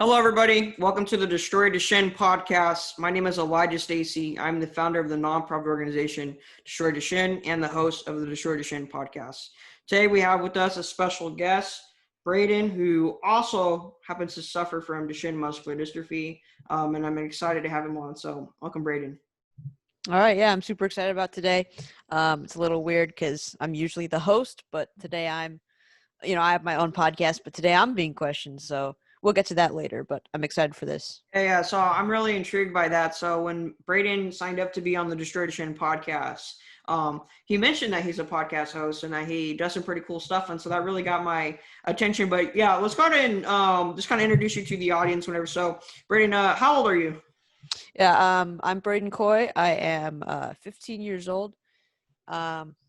Hello, everybody. Welcome to the Destroy Duchenne podcast. My name is Elijah Stacy. I'm the founder of the nonprofit organization Destroy Duchenne and the host of the Destroy Duchenne podcast. Today, we have with us a special guest, Bradon, who also happens to suffer from Duchenne muscular dystrophy, and I'm excited to have him on. So, welcome, Bradon. All right, yeah, I'm super excited about today. It's a little weird because I'm usually the host, but today I have my own podcast, but today I'm being questioned, so we'll get to that later, but I'm excited for this. Yeah, so I'm really intrigued by that. So when Bradon signed up to be on the Destroy Duchenne podcast, he mentioned that he's a podcast host and that he does some pretty cool stuff, and so that really got my attention. But yeah, let's go ahead and just kind of introduce you to the audience whenever. So Bradon, how old are you? Yeah, I'm Bradon Coy. I am 15 years old,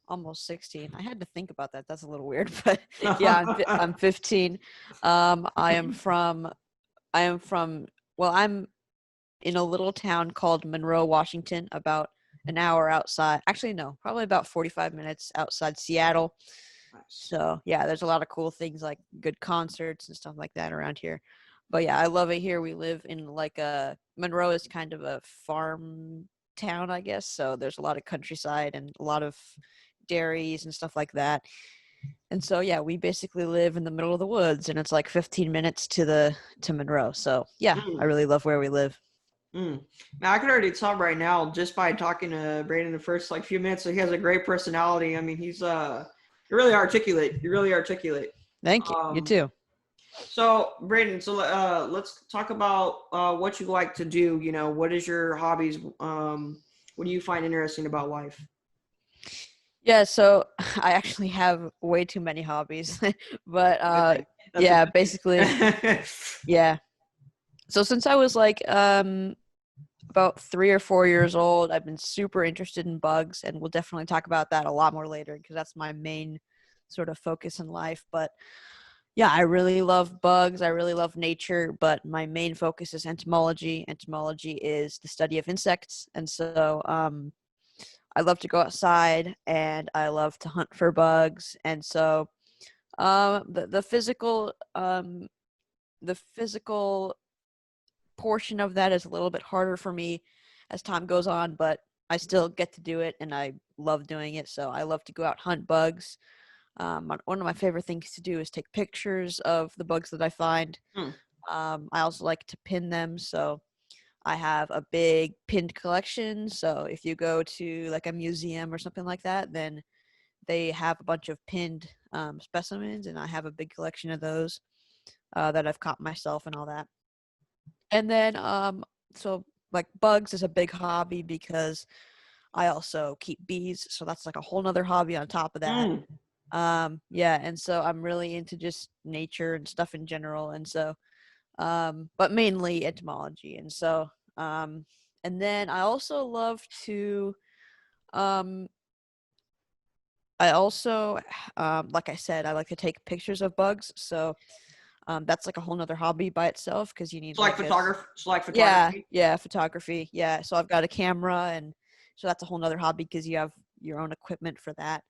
almost 16. I had to think about that. That's a little weird, but yeah, I'm 15. I'm in a little town called Monroe, Washington, about an hour outside. Actually, no, probably about 45 minutes outside Seattle. Nice. So yeah, there's a lot of cool things like good concerts and stuff like that around here. But yeah, I love it here. We live in Monroe is kind of a farm town, I guess. So there's a lot of countryside and a lot of dairies and stuff like that. And so yeah, we basically live in the middle of the woods, and it's like 15 minutes to Monroe. So yeah, I really love where we live. Now I can already tell right now just by talking to Bradon the first few minutes. So he has a great personality. I mean, he's you're really articulate. You're really articulate. Thank you. You too. So Bradon, let's talk about what you like to do. You know, what is your hobbies? What do you find interesting about life? Yeah, so I actually have way too many hobbies, but yeah, basically, yeah. So since I was about 3 or 4 years old, I've been super interested in bugs, and we'll definitely talk about that a lot more later because that's my main sort of focus in life. But yeah, I really love bugs. I really love nature, but my main focus is entomology. Entomology is the study of insects, and so I love to go outside and I love to hunt for bugs. And so the physical portion of that is a little bit harder for me as time goes on, but I still get to do it and I love doing it. So I love to go out hunt bugs. One of my favorite things to do is take pictures of the bugs that I find. I also like to pin them. So I have a big pinned collection. So if you go to like a museum or something like that, then they have a bunch of pinned specimens, and I have a big collection of those that I've caught myself and all that. And then so like bugs is a big hobby because I also keep bees. So that's like a whole nother hobby on top of that. Yeah, and so I'm really into just nature and stuff in general. And so but mainly entomology. And so, and then I also love to, like I said, I like to take pictures of bugs. So, that's like a whole nother hobby by itself because you need photography. Yeah, photography. Yeah. So I've got a camera, and so that's a whole nother hobby because you have your own equipment for that.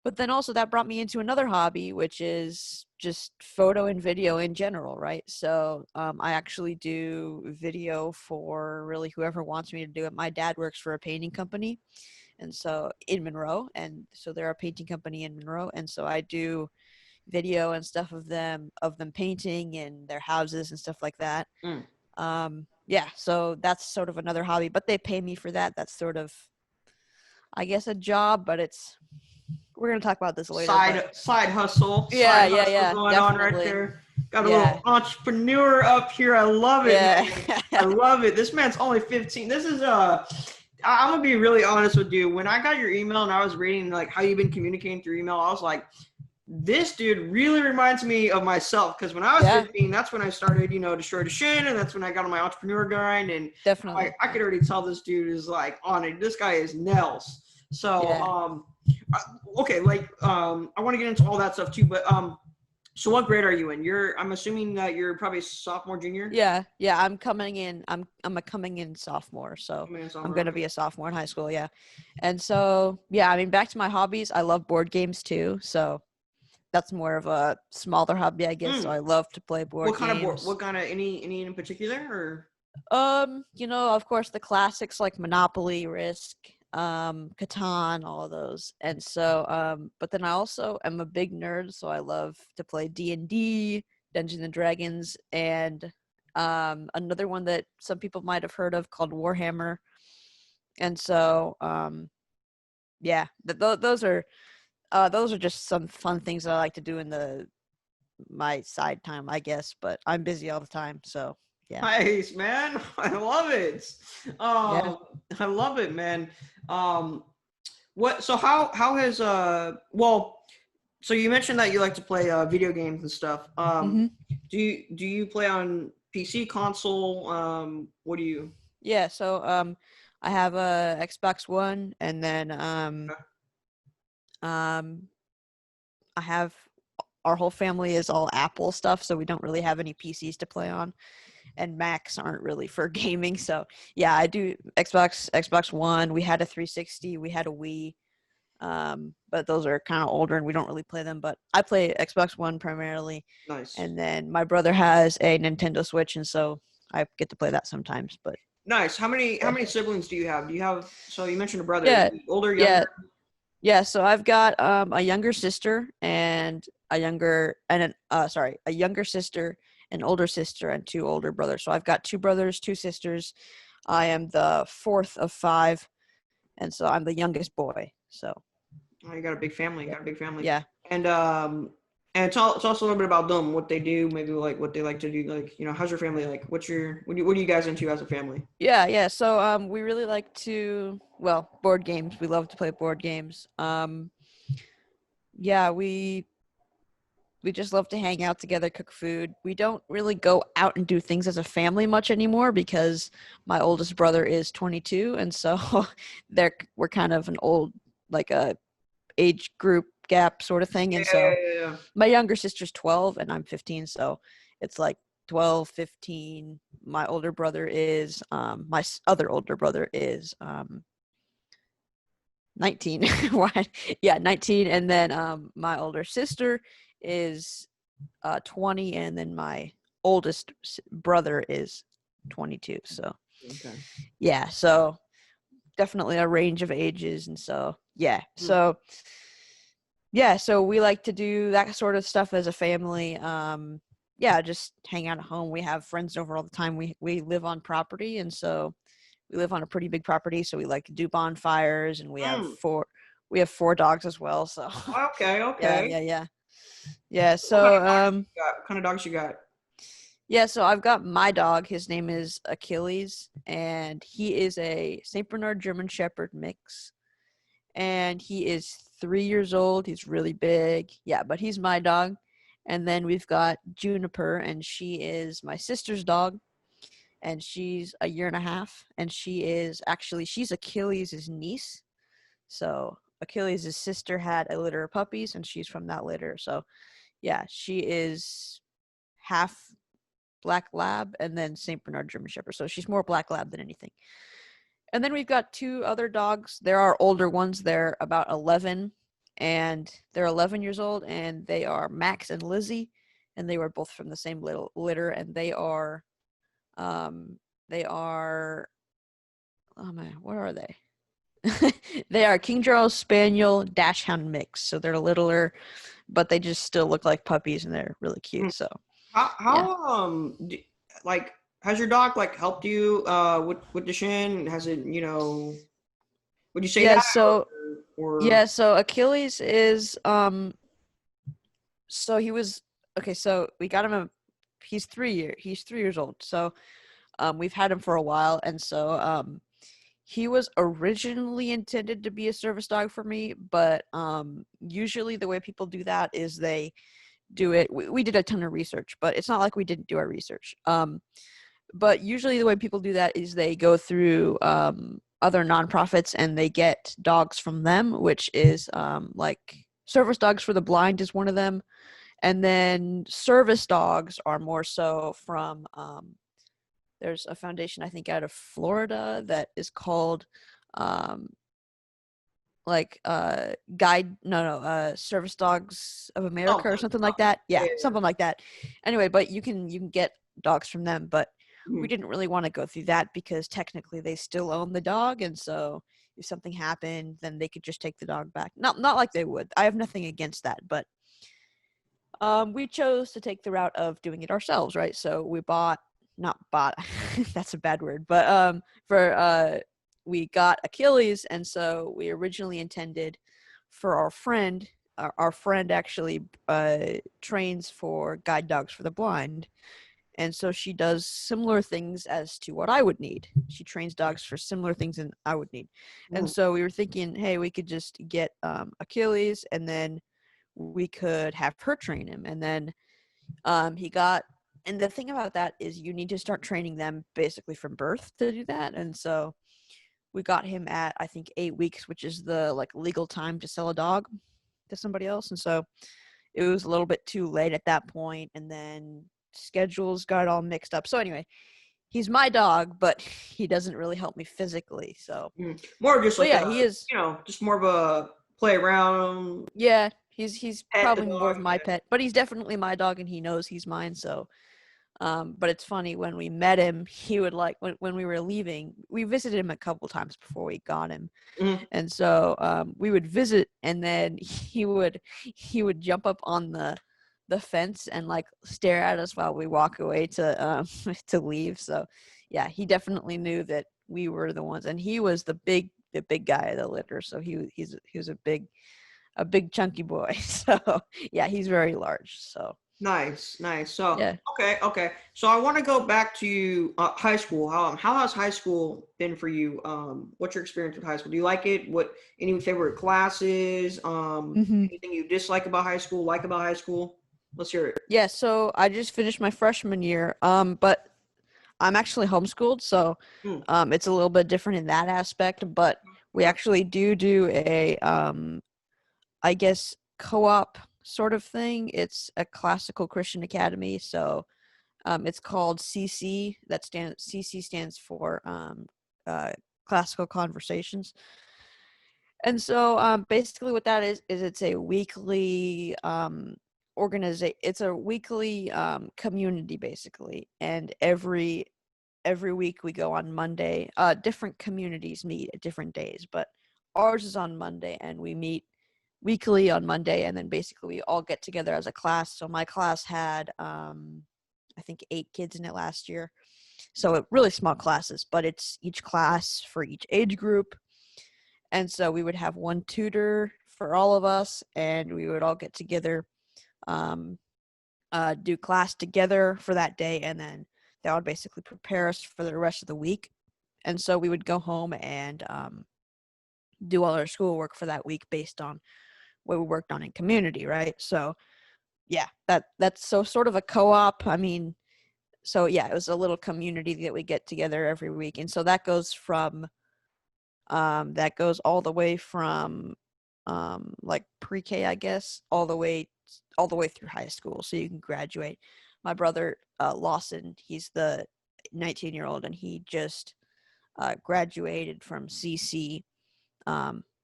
But then also that brought me into another hobby, which is just photo and video in general, right? So I actually do video for really whoever wants me to do it. My dad works for a painting company, and so in Monroe, and so they're a painting company in Monroe, and so I do video and stuff of them painting in their houses and stuff like that. Yeah, so that's sort of another hobby, but they pay me for that. That's sort of, I guess, a job, but we're going to talk about this later. Side hustle. Yeah, going definitely. on right there. Got a little entrepreneur up here. I love it. Yeah. I love it. This man's only 15. This is I'm gonna be really honest with you. When I got your email and I was reading like how you've been communicating through email, I was like, this dude really reminds me of myself, because when I was 15, that's when I started, Destroy Duchenne, and that's when I got on my entrepreneur grind, and definitely I could already tell this dude is like on it. This guy is Nels. So okay, I want to get into all that stuff too, but so what grade are you in? I'm assuming that you're probably sophomore, junior. Yeah, I'm coming in. I'm a coming in sophomore, so I'm gonna be a sophomore in high school. Yeah, and so yeah, I mean, back to my hobbies. I love board games too. So that's more of a smaller hobby, I guess. So I love to play board games. What kind of any in particular or? Of course the classics like Monopoly, Risk, Catan, all of those. And so, but then I also am a big nerd, so I love to play D&D, Dungeons and Dragons, and another one that some people might have heard of called Warhammer. And so, yeah, those are just some fun things that I like to do in my side time, I guess. But I'm busy all the time, so yeah. Nice, man. I love it. Yeah. I love it, man. What? So how has well, so you mentioned that you like to play video games and stuff. Mm-hmm. Do you play on PC, console? What do you? Yeah. So I have a Xbox One, and then I have our whole family is all Apple stuff, so we don't really have any PCs to play on, and Macs aren't really for gaming. So yeah, I do Xbox One. We had a 360, we had a Wii, but those are kind of older and we don't really play them. But I play Xbox One primarily. Nice. And then my brother has a Nintendo Switch, and so I get to play that sometimes. But nice. How many siblings do you have? So you mentioned a brother. Yeah, Older, younger? yeah. So I've got a younger sister and a younger sister, an older sister, and two older brothers. So I've got two brothers, two sisters. I am the fourth of five, and so I'm the youngest boy. So Oh, you got a big family. Yeah. And tell us a little bit about them, what they do, maybe like what they like to do. Like, how's your family like? What are you guys into as a family? Yeah. So we really like board games. We love to play board games. Yeah, we just love to hang out together, cook food. We don't really go out and do things as a family much anymore because my oldest brother is 22, and so we're kind of an old, like a age group gap sort of thing. And so Yeah. my younger sister's 12 and I'm 15, so it's like 12, 15. My older brother is my other older brother is 19. Yeah, 19. And then my older sister is 20, and then my oldest brother is 22. So Okay. yeah, so definitely a range of ages. And so so we like to do that sort of stuff as a family. Just hang out at home. We have friends over all the time. We live on property, and so we live on a pretty big property, so we like to do bonfires, and we have four dogs as well. So Okay. Yeah. So what kind of dogs you got? Yeah, so I've got my dog. His name is Achilles, and he is a Saint Bernard German Shepherd mix. And he is 3 years old. He's really big. Yeah, but he's my dog. And then we've got Juniper, and she is my sister's dog. And she's a year and a half. And she's Achilles' niece. So Achilles' sister had a litter of puppies, and she's from that litter. So yeah, she is half Black Lab and then Saint Bernard German Shepherd. So she's more Black Lab than anything. And then we've got two other dogs. There are older ones. They're about 11, and they're 11 years old, and they are Max and Lizzie, and they were both from the same little litter, and they are, oh man, what are they? They are King Charles Spaniel Dachshund mix. So they're littler, but they just still look like puppies, and they're really cute. So has your dog like helped you with Duchenne? Has it, would you say that? So Achilles is so he was okay, so we got him he's 3 years old. So we've had him for a while, and so he was originally intended to be a service dog for me, but usually the way people do that is they do it. We did a ton of research, but it's not like we didn't do our research. But usually the way people do that is they go through other nonprofits and they get dogs from them, which is like Service Dogs for the Blind is one of them. And then service dogs are more so from there's a foundation, I think, out of Florida that is called Service Dogs of America Oh, or something like that. Yeah, something like that. Anyway, but you can get dogs from them, but we didn't really want to go through that because technically they still own the dog, and so if something happened, then they could just take the dog back. Not like they would. I have nothing against that, but we chose to take the route of doing it ourselves, right? So we not bought, that's a bad word, but we got Achilles, and so we originally intended for our friend. Our friend actually trains for guide dogs for the blind, and so she does similar things as to what I would need. She trains dogs for similar things than I would need. And so we were thinking, hey, we could just get Achilles, and then we could have her train him. And then and the thing about that is you need to start training them basically from birth to do that. And so we got him at, I think, 8 weeks, which is the legal time to sell a dog to somebody else. And so it was a little bit too late at that point, and then schedules got all mixed up. So anyway, he's my dog, but he doesn't really help me physically. So more just like he is, just more of a play around. Yeah, he's probably more of dog, my pet, but he's definitely my dog, and he knows he's mine. So but it's funny, when we met him, he would when we were leaving, we visited him a couple times before we got him. And so we would visit, and then he would jump up on the fence and stare at us while we walk away to to leave. So yeah, he definitely knew that we were the ones, and he was the big guy of the litter. So he was a big chunky boy. So yeah, he's very large. So Nice. So, yeah. okay. So I want to go back to high school. How has high school been for you? What's your experience with high school? Do you like it? Any favorite classes? Anything you dislike about high school? Like about high school? Let's hear it. Yeah. So I just finished my freshman year. But I'm actually homeschooled, so it's a little bit different in that aspect. But we actually do a I guess co-op sort of thing. It's a classical Christian academy, so it's called CC. CC stands for Classical Conversations. And so basically what that is it's a weekly it's a weekly community, basically, and every week we go on Monday. Different communities meet at different days, but ours is on Monday, and we meet weekly on Monday, and then basically we all get together as a class. So my class had I think 8 kids in it last year. So really small classes, but it's each class for each age group. And so we would have one tutor for all of us, and we would all get together, do class together for that day, and then that would basically prepare us for the rest of the week. And so we would go home and do all our schoolwork for that week based on what we worked on in community, right? So yeah, that's so sort of a co-op. I mean, so yeah, it was a little community that we get together every week. And so that goes all the way from pre-K, I guess, all the way through high school, so you can graduate. My brother Lawson, he's the 19-year-old, and he just graduated from CC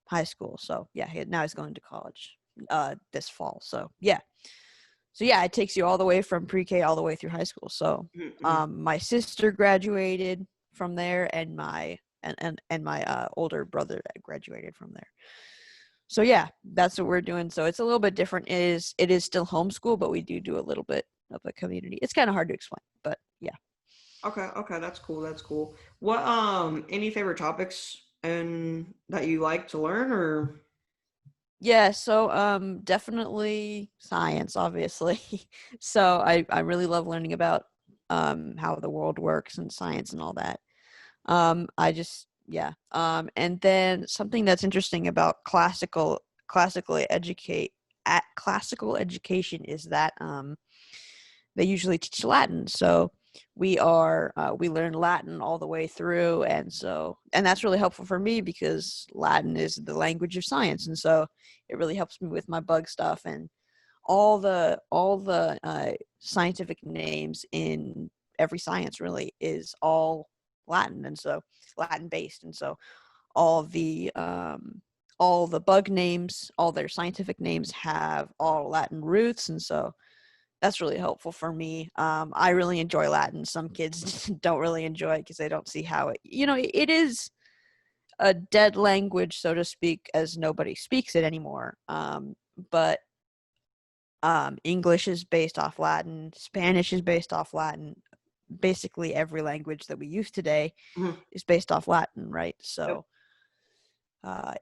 high school. So yeah, now he's going to college this fall. So yeah, it takes you all the way from pre-K all the way through high school. So my sister graduated from there, and my older brother graduated from there. So yeah, that's what we're doing. So it's a little bit different. It is still homeschool, but we do a little bit of a community. It's kind of hard to explain, but yeah. Okay, that's cool. What any favorite topics and that you like to learn, or? Yeah, so definitely science, obviously. So I really love learning about how the world works and science and all that. And then something that's interesting about classical education is that they usually teach Latin. So we learn Latin all the way through, and that's really helpful for me because Latin is the language of science, and so it really helps me with my bug stuff, and all the scientific names in every science really is all Latin, and so Latin based, and so all the all the bug names, all their scientific names have all Latin roots, and so that's really helpful for me. I really enjoy Latin. Some kids don't really enjoy it because they don't see how it is a dead language, so to speak, as nobody speaks it anymore. But English is based off Latin, Spanish is based off Latin. Basically, every language that we use today is based off Latin, right? So,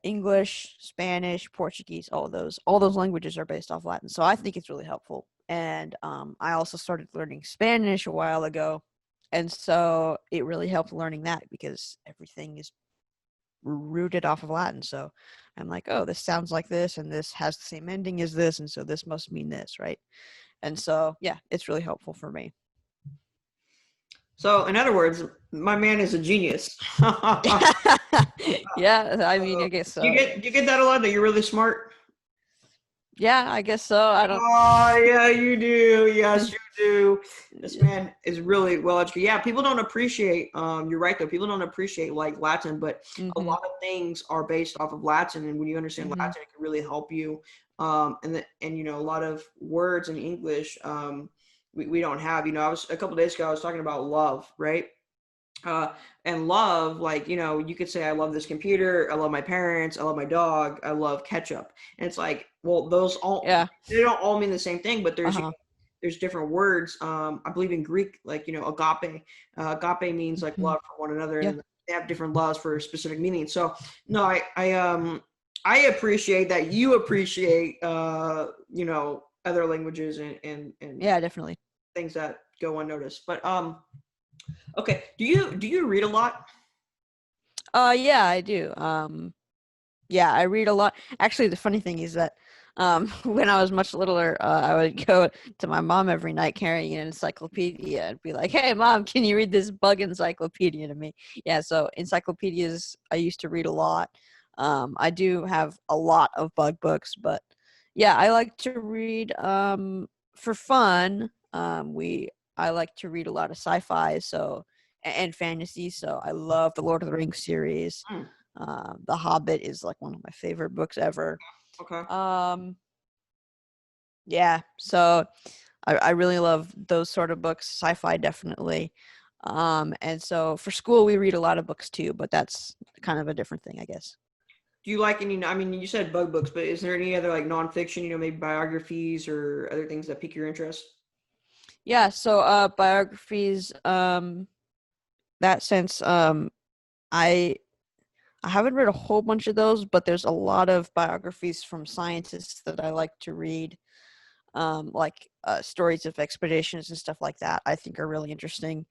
English, Spanish, Portuguese, all those languages are based off Latin. So I think it's really helpful. And I also started learning Spanish a while ago, and so it really helped learning that because everything is rooted off of Latin. So I'm like, oh, this sounds like this, and this has the same ending as this, and so this must mean this, right? And so, yeah, it's really helpful for me. So, in other words, my man is a genius. Yeah, I mean, I guess so. Do you get that a lot? That you're really smart? Yeah, I guess so. I don't. Oh, yeah, you do. Yes, you do. This man is really well educated. Yeah, people don't appreciate. You're right though. People don't appreciate like Latin, but a lot of things are based off of Latin, and when you understand Latin, it can really help you. And a lot of words in English, we don't have. I was a couple days ago. I was talking about love, right? And love, like, you could say, I love this computer, I love my parents, I love my dog, I love ketchup. And it's like, well, those all, they don't all mean the same thing, but there's different words. I believe in Greek, like, agape. Agape means like love for one another, and they have different loves for specific meanings. So, no, I appreciate that you appreciate, other languages and yeah, definitely things that go unnoticed. But, okay. Do you read a lot? Yeah, I do. Yeah, I read a lot. Actually, the funny thing is that when I was much littler, I would go to my mom every night carrying an encyclopedia and be like, "Hey, mom, can you read this bug encyclopedia to me?" Yeah, so encyclopedias I used to read a lot. I do have a lot of bug books, but yeah, I like to read for fun. I like to read a lot of sci-fi, so and fantasy. So I love the Lord of the Rings series. The Hobbit is like one of my favorite books ever. Okay. Yeah, so I really love those sort of books. Sci-fi definitely. And so for school we read a lot of books too, but that's kind of a different thing, I guess. Do you like any? I mean, you said bug books, but is there any other like nonfiction? Maybe biographies or other things that pique your interest? Yeah, so biographies. That sense. I I haven't read a whole bunch of those, but there's a lot of biographies from scientists that I like to read. Like stories of expeditions and stuff like that. I think are really interesting.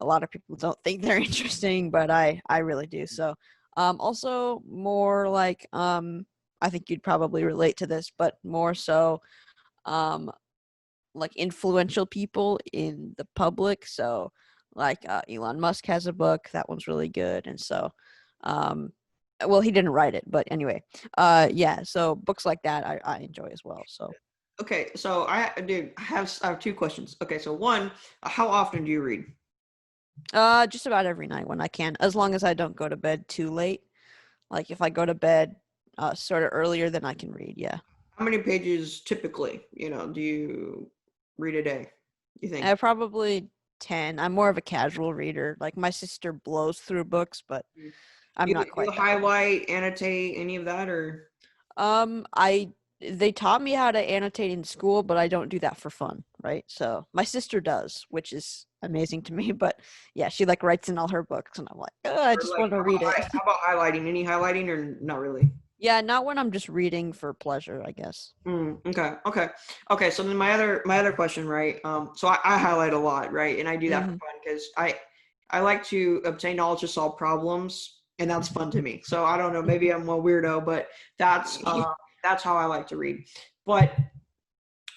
A lot of people don't think they're interesting, but I really do. So, also more like I think you'd probably relate to this, but more so um, like influential people in the public. So, like Elon Musk has a book that one's really good, and so. Well, he didn't write it, but anyway, yeah. So books like that I enjoy as well. So. Okay, so I have two questions. Okay, so one, how often do you read? Just about every night when I can, as long as I don't go to bed too late. Like if I go to bed sort of earlier, then I can read. Yeah. How many pages typically, do you read a day? You think? Probably 10. I'm more of a casual reader. Like my sister blows through books, but I'm Do not you quite that way. highlight, annotate any of that, or? I they taught me how to annotate in school, but I don't do that for fun, right? So my sister does, which is amazing to me. But yeah, she like writes in all her books, and I'm like, I Or just like, want to read it. how about highlighting? Any highlighting or not really? Yeah, not when I'm just reading for pleasure, I guess. Okay. So then my other question, right? So I highlight a lot, right? And I do that for Mm-hmm. fun because I like to obtain knowledge to solve problems, and that's fun to me. So I don't know, maybe I'm a weirdo, but that's how I like to read. But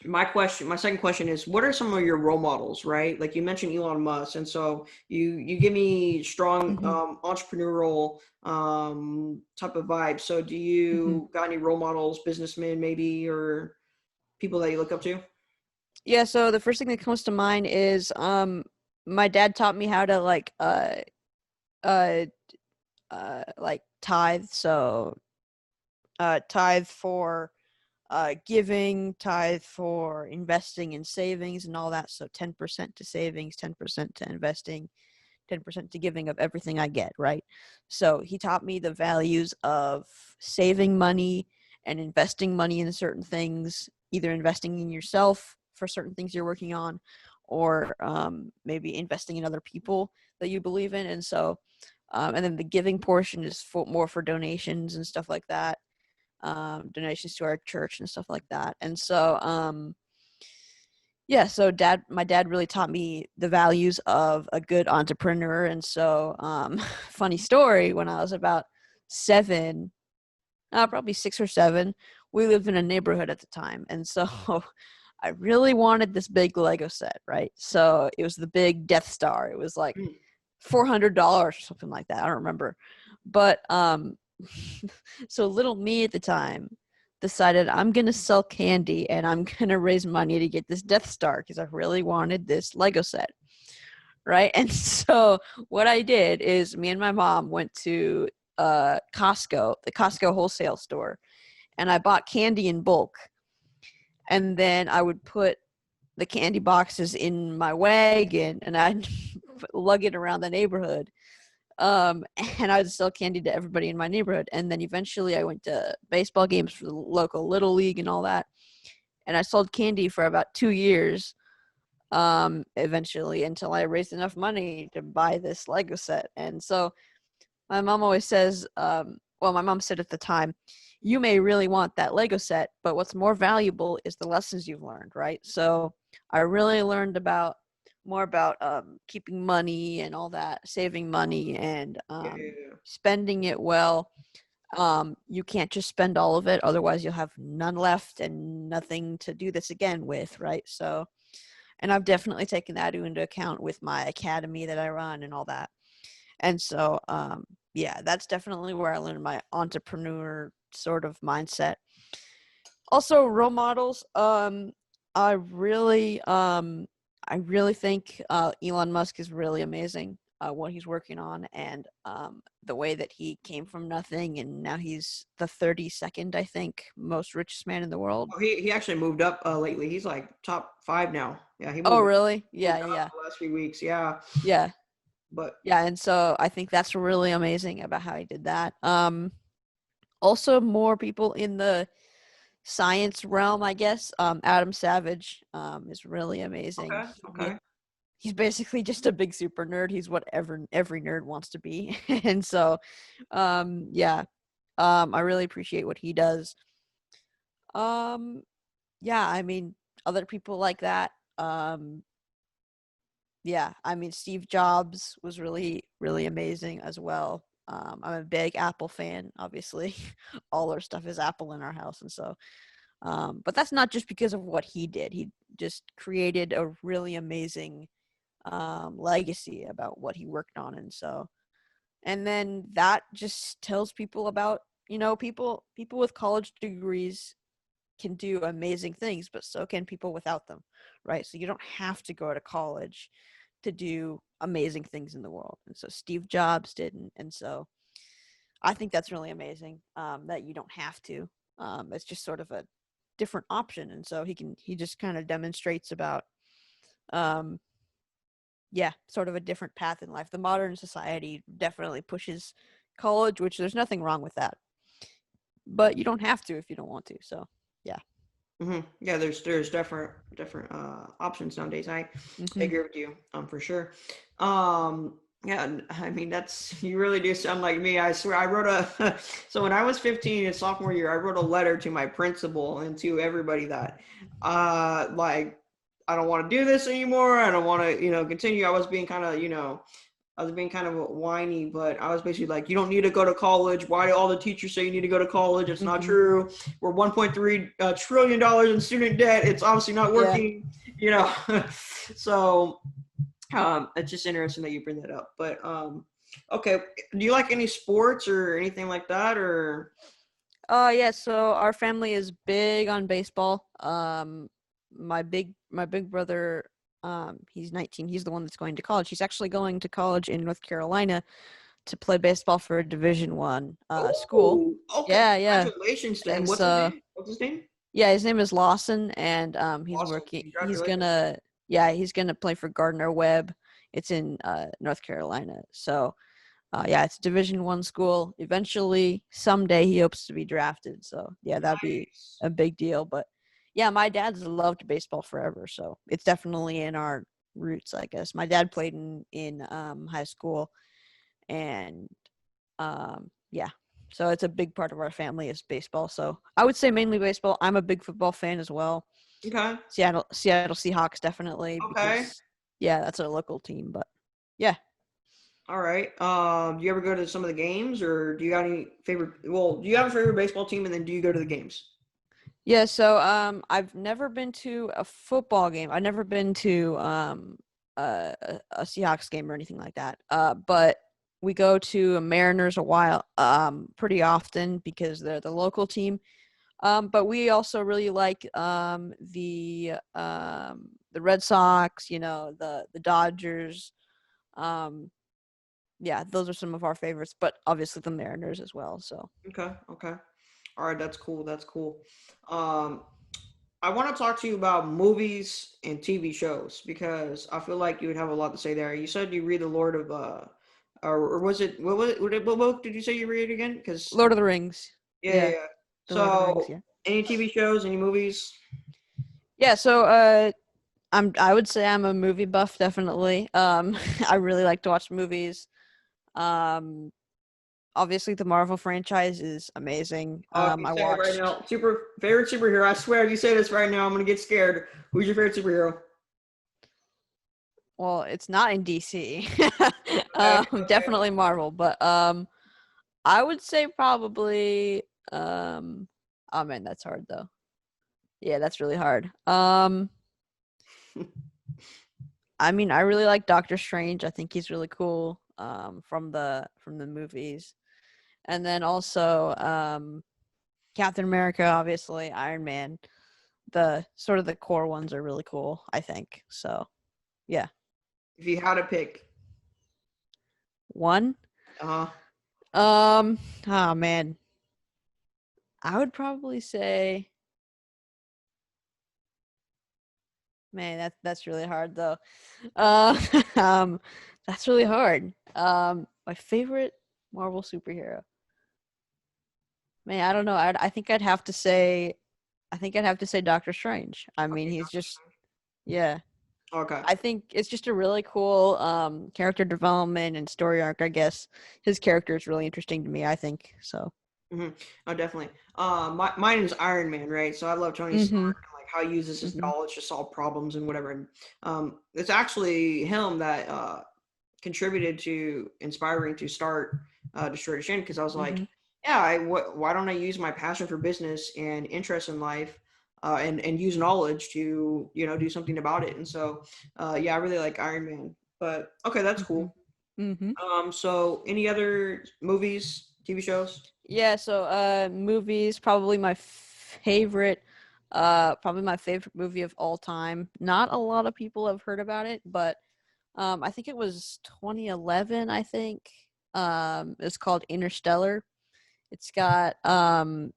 my second question is, what are some of your role models, right? Like you mentioned Elon Musk, and so you give me strong Mm-hmm. entrepreneurial type of vibe. So do Mm-hmm. you got any role models, businessmen maybe, or people that you look up to? Yeah, so the first thing that comes to mind is my dad taught me how to uh like tithe, so tithe for giving, tithe for investing in savings and all that. So 10% to savings, 10% to investing, 10% to giving of everything I get, right? So he taught me the values of saving money and investing money in certain things, either investing in yourself for certain things you're working on, or maybe investing in other people that you believe in. And so, and then the giving portion is more for donations and stuff like that, donations to our church and stuff like that. And so, yeah, so my dad really taught me the values of a good entrepreneur. And so, funny story, when I was about 7, probably 6 or 7, we lived in a neighborhood at the time. And so I really wanted this big Lego set, right? So it was the big Death Star. It was like $400 or something like that. I don't remember. But so little me at the time decided I'm going to sell candy and I'm going to raise money to get this Death Star because I really wanted this Lego set, right? And so what I did is me and my mom went to Costco, the Costco wholesale store, and I bought candy in bulk. And then I would put the candy boxes in my wagon and I'd lug it around the neighborhood. And I would sell candy to everybody in my neighborhood. And then eventually I went to baseball games for the local little league and all that. And I sold candy for about 2 years, eventually, until I raised enough money to buy this Lego set. And so my mom always says, my mom said at the time, you may really want that Lego set, but what's more valuable is the lessons you've learned, right? So I really learned more about keeping money and all that, saving money and spending it well. You can't just spend all of it, otherwise you'll have none left and nothing to do this again with, right? So, and I've definitely taken that into account with my academy that I run and all that. And so, yeah, that's definitely where I learned my entrepreneur sort of mindset. Also, role models. I really think Elon Musk is really amazing. What he's working on, and the way that he came from nothing, and now he's the 32nd, I think, most richest man in the world. Oh, he actually moved up lately. He's like top 5 now. Yeah, he moved. Oh, really? Yeah. The last few weeks, yeah. Yeah. But yeah, and so I think that's really amazing about how he did that. Also, more people in the science realm, I guess. Adam Savage is really amazing. Okay. He's basically just a big super nerd. He's what every nerd wants to be. And so, yeah, I really appreciate what he does. Yeah, I mean, other people like that. Yeah, I mean, Steve Jobs was really, really amazing as well. I'm a big Apple fan, obviously. All our stuff is Apple in our house. And so, but that's not just because of what he did. He just created a really amazing legacy about what he worked on. And so, and then that just tells people about, people with college degrees can do amazing things, but so can people without them, right? So you don't have to go to college to do amazing things in the world. And so Steve Jobs didn't. And so I think that's really amazing, that you don't have to. It's just sort of a different option. And so he just kind of demonstrates about, sort of a different path in life. The modern society definitely pushes college, which there's nothing wrong with that. But you don't have to if you don't want to. So, yeah. Mm-hmm. Yeah, there's different options nowadays. I agree with you for sure. Yeah, I mean, you really do sound like me. I swear, I wrote so when I was 15 in sophomore year, I wrote a letter to my principal and to everybody that like, I don't want to do this anymore. I don't want to continue. I was being kind of whiny, but I was basically like, you don't need to go to college. Why do all the teachers say you need to go to college? It's not true. We're $1.3 trillion in student debt. It's obviously not working, So it's just interesting that you bring that up. But okay, do you like any sports or anything like that, or? Yeah, so our family is big on baseball. My big brother, he's 19. He's the one that's going to college. He's actually going to college in North Carolina to play baseball for a Division I school. Oh, okay. Yeah. Congratulations to him. And What's his so name? What's his name? yeah, his name is Lawson, and Awesome. he's Congratulations. gonna play for Gardner Webb. It's in North Carolina. So yeah, it's a Division I school. Eventually, someday he hopes to be drafted. So yeah, that'd be Nice. a big deal. But yeah, my dad's loved baseball forever, so it's definitely in our roots, I guess. My dad played in high school, and yeah, so it's a big part of our family is baseball. So I would say mainly baseball. I'm a big football fan as well. Okay. Seattle Seahawks definitely Okay. because yeah, that's our local team. But yeah. All right. Do you ever go to some of the games, or do you got any favorite? Well, do you have a favorite baseball team, and then do you go to the games? Yeah, so I've never been to a football game. I've never been to a Seahawks game or anything like that. But we go to Mariners pretty often because they're the local team. But we also really like the Red Sox, the Dodgers. Um yeah, those are some of our favorites, but obviously the Mariners as well. So Okay. Okay. All right. That's cool. That's cool. Um, I want to talk to you about movies and TV shows because I feel like you would have a lot to say there. You said you read The Lord of or was it what book did you say you read again? Because Lord of the Rings. yeah, yeah, Yeah, yeah. the Lord of the Rings, So yeah. any TV shows, any movies? Yeah, so I would say I'm a movie buff, definitely. I really like to watch movies. Um Obviously the Marvel franchise is amazing. If you I say it right watched now, super favorite superhero. I swear, if you say this right now, I'm gonna get scared. Who's your favorite superhero? well, it's not in DC. Okay, okay. Definitely Marvel, but I would say probably oh man, that's hard though. Yeah, that's really hard. I mean, I really like Doctor Strange. I think he's really cool from the movies. And then also Captain America, obviously, Iron Man. The sort of the core ones are really cool, I think. So, yeah. If you had to pick, One. uh, Oh man. I would probably say man, that's really hard though. Uh, um that's really hard. My favorite Marvel superhero. Man, I don't know. I think I'd have to say Doctor Strange. I mean, okay, he's just yeah. okay. I think it's just a really cool character development and story arc, I guess. His character is really interesting to me, I think. So. Mm-hmm. Oh, definitely. Mine is Iron Man, right? So I love Tony Stark Mhm. and like how he uses his Mhm. knowledge to solve problems and whatever. And it's actually him that contributed to inspiring to start Destroy Duchenne because I was like, Mhm. yeah, why don't I use my passion for business and interest in life and use knowledge to do something about it. And so yeah, I really like Iron Man. But okay, that's Mhm. cool. Mhm. So any other movies, TV shows? Yeah, so movies probably my favorite movie of all time. Not a lot of people have heard about it, but I think it was 2011, I think. It's called Interstellar. It's got Matthew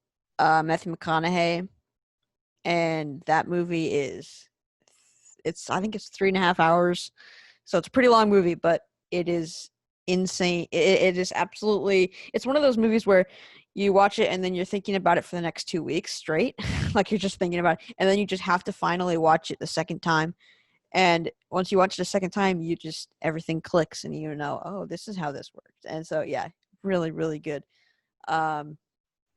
McConaughey, and that movie it's I think it's 3.5 hours, so it's a pretty long movie, but it is insane. It is absolutely. It's one of those movies where you watch it and then you're thinking about it for the next 2 weeks straight, like you're just thinking about it, and then you just have to finally watch it the second time. And once you watch it a second time, you just everything clicks and you know, oh, this is how this works. And so yeah, really, really good. Um,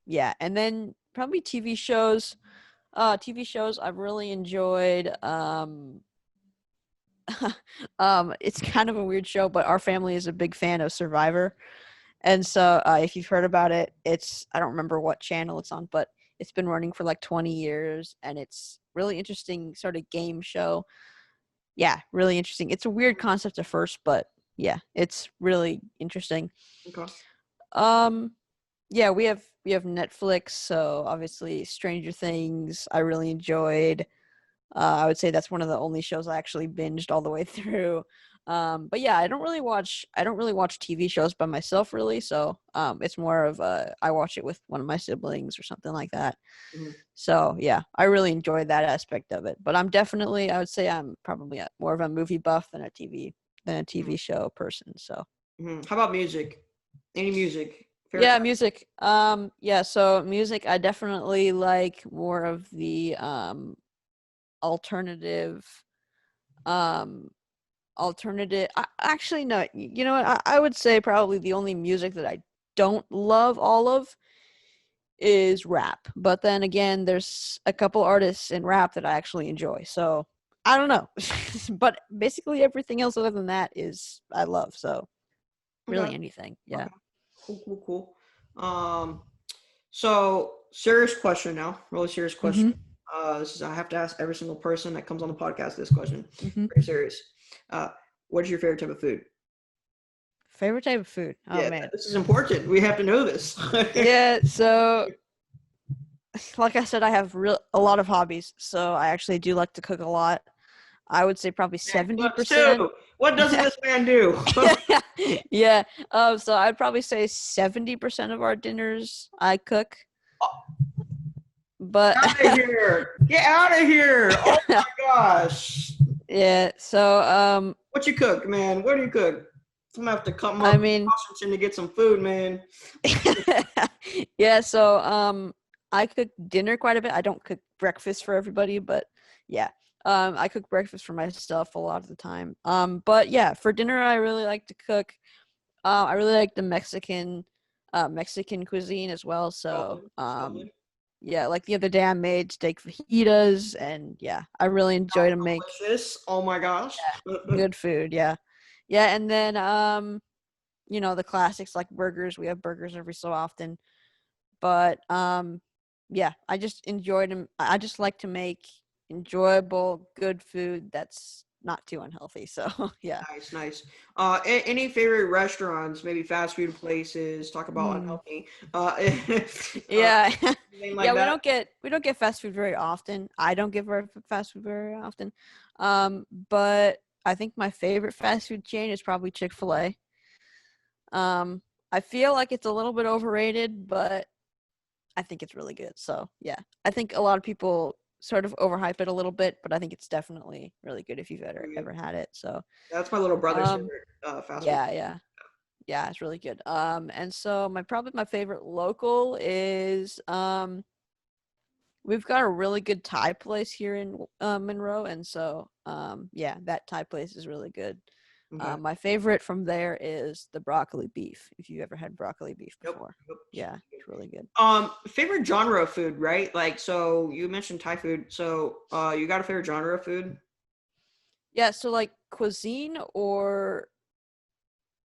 yeah, and then probably TV shows. TV shows I've really enjoyed. It's kind of a weird show, but our family is a big fan of Survivor, and so if you've heard about it, I don't remember what channel it's on, but it's been running for like 20 years, and it's really interesting sort of game show. Yeah, really interesting. It's a weird concept at first, but yeah, it's really interesting. Okay. Um, yeah, we have Netflix, so obviously Stranger Things I really enjoyed. I would say that's one of the only shows I actually binged all the way through. But yeah, I don't really watch TV shows by myself really. So it's more of I watch it with one of my siblings or something like that. Mm-hmm. So yeah, I really enjoy that aspect of it. But I would say I'm probably more of a movie buff than a TV show person. So How about music? Any music? yeah, music. So music, I definitely like more of the alternative actually no, you know what, I would say probably the only music that I don't love all of is rap, but then again there's a couple artists in rap that I actually enjoy, so I don't know. But basically everything else other than that is I love, so really Okay. anything. Yeah. Okay. Cool. So serious question now, really serious question. This is I have to ask every single person that comes on the podcast this question. Very serious. What is your favorite type of food? Favorite type of food? Oh Yeah, man. this is important. We have to know this. Yeah, so like I said, I have a lot of hobbies, so I actually do like to cook a lot. I would say probably 70%. What doesn't this man do? Yeah. So I'd probably say 70% of our dinners I cook. But Out of here! Get out of here! Oh my gosh! yeah. So what you cook, man? What do you cook? I'm gonna have to come up I to mean, Washington to get some food, man. yeah. So I cook dinner quite a bit. I don't cook breakfast for everybody, but yeah. I cook breakfast for myself a lot of the time. But yeah, for dinner I really like to cook. I really like the Mexican cuisine as well. So yeah, like the other day I made steak fajitas, and yeah, I really enjoy to make delicious. Oh my gosh. good food. Yeah, yeah, and then the classics like burgers. We have burgers every so often, but yeah, I just enjoy them. I just like to make enjoyable, good food that's not too unhealthy. So yeah. Nice. Any favorite restaurants? Maybe fast food places. Talk about unhealthy. Yeah. Anything like Yeah, that. we don't get fast food very often. I don't get fast food very often. But I think my favorite fast food chain is probably Chick-fil-A. I feel like it's a little bit overrated, but I think it's really good. So yeah, I think a lot of people sort of overhype it a little bit, but I think it's definitely really good if you've ever had it. So That's my little brother's favorite fast food. yeah, it's really good. And so probably my favorite local is we've got a really good Thai place here in Monroe, and so yeah, that Thai place is really good. Okay. My favorite from there is the broccoli beef. If you ever had broccoli beef before, yeah, it's really good. Favorite genre of food, right? Like, so you mentioned Thai food. So, you got a favorite genre of food? Yeah, so like cuisine or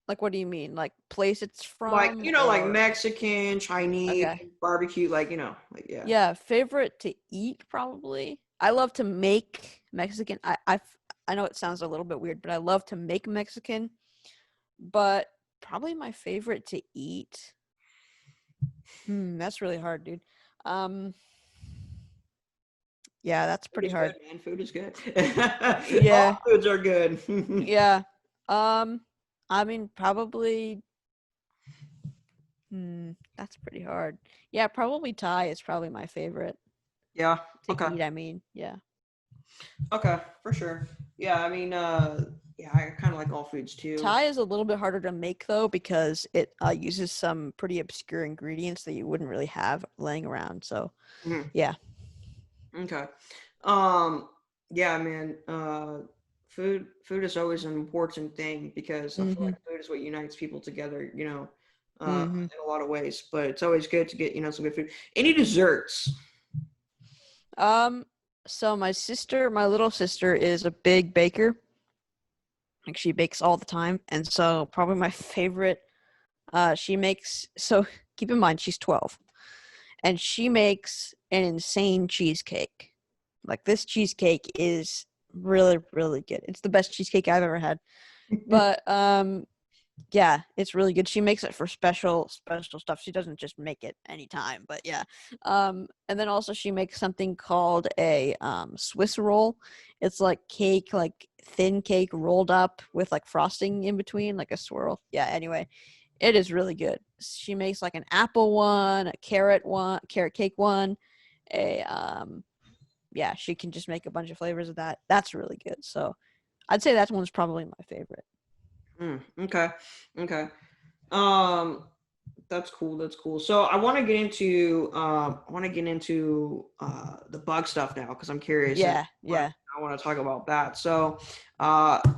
like what do you mean? Like place it's Like, from like or Mexican, Chinese, okay. barbecue, like, like, yeah. Yeah, favorite to eat probably. I love to make Mexican. I know it sounds a little bit weird, but I love to make Mexican. But probably my favorite to eat. That's really hard, dude. Yeah, that's pretty hard. Good, man. Food is good. Yeah. All foods are good. Yeah. I mean probably that's pretty hard. Yeah, probably Thai is probably my favorite Yeah. to Okay. eat, I mean. Yeah. Okay, for sure. Yeah, I mean, yeah, I kind of like all foods too. Thai is a little bit harder to make though because it uses some pretty obscure ingredients that you wouldn't really have laying around. So, yeah. Okay. Yeah, man. Food is always an important thing because I feel like food is what unites people together. In a lot of ways. But it's always good to get some good food. Any desserts? So my little sister is a big baker. Like she bakes all the time, and so probably my favorite. She makes so. Keep in mind she's 12, and she makes an insane cheesecake. Like this cheesecake is really, really good. It's the best cheesecake I've ever had. But Yeah, it's really good. She makes it for special stuff. She doesn't just make it anytime, but yeah. And then also she makes something called a Swiss roll. It's like cake, like thin cake rolled up with like frosting in between, like a swirl. Yeah, anyway, it is really good. She makes like an apple one, a carrot one, carrot cake one, a yeah, she can just make a bunch of flavors of that. That's really good. So I'd say that one's probably my favorite. Okay. Okay. Um, that's cool. That's cool. So I want to get into the bug stuff now because I'm curious and Yeah, yeah. I want to talk about that. So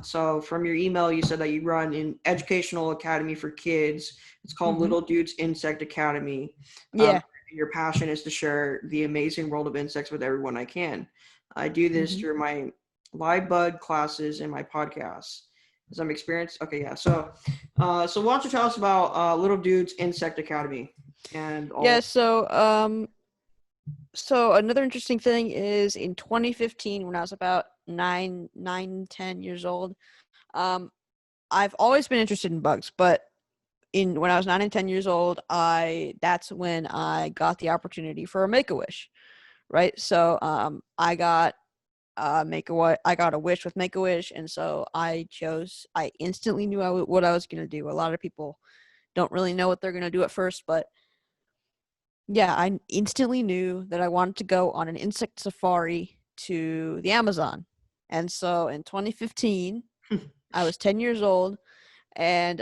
so from your email you said that you run an educational academy for kids. It's called Mm-hmm. Little Dudes Insect Academy. Yeah. Your passion is to share the amazing world of insects with everyone I can. I do this Mm-hmm. through my live bug classes and my podcasts. As I'm experienced. Okay, yeah. So why don't you tell us about Little Dudes Insect Academy and Yeah, all? so another interesting thing is in 2015 when I was about 10 years old, um I've always been interested in bugs, but in when I was 9 and 10 years old, that's when I got the opportunity for a Make-A-Wish, right? So I got I got a wish with Make-A-Wish, and so I instantly knew what I was going to do. A lot of people don't really know what they're going to do at first, but yeah, I instantly knew that I wanted to go on an insect safari to the Amazon. And so in 2015, I was 10 years old, and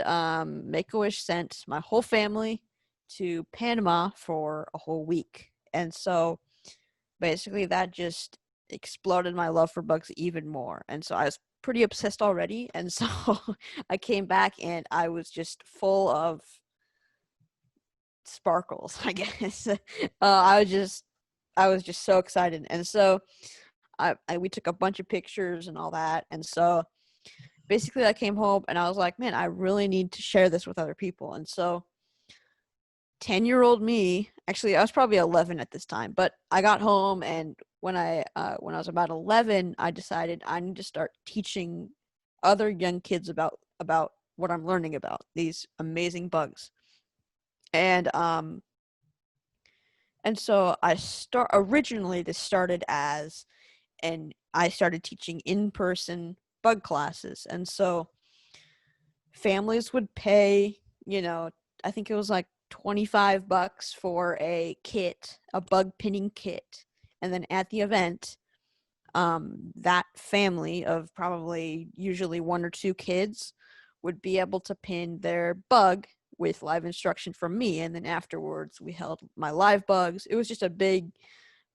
Make-A-Wish sent my whole family to Panama for a whole week. And so basically that just exploded my love for bugs even more. And so I was pretty obsessed already. And so I came back and I was just full of sparkles, I guess. I was just so excited. And so we took a bunch of pictures and all that. And so basically I came home and I was like, man, I really need to share this with other people. And so 10-year-old me, actually I was probably 11 at this time, but I got home, and when I was about 11, I decided I need to start teaching other young kids about what I'm learning about these amazing bugs. And so originally this started as, and I started teaching in-person bug classes. And so families would pay, I think it was like $25 for a kit, a bug pinning kit. And then at the event, that family of probably usually one or two kids would be able to pin their bug with live instruction from me. And then afterwards, we held my live bugs. It was just a big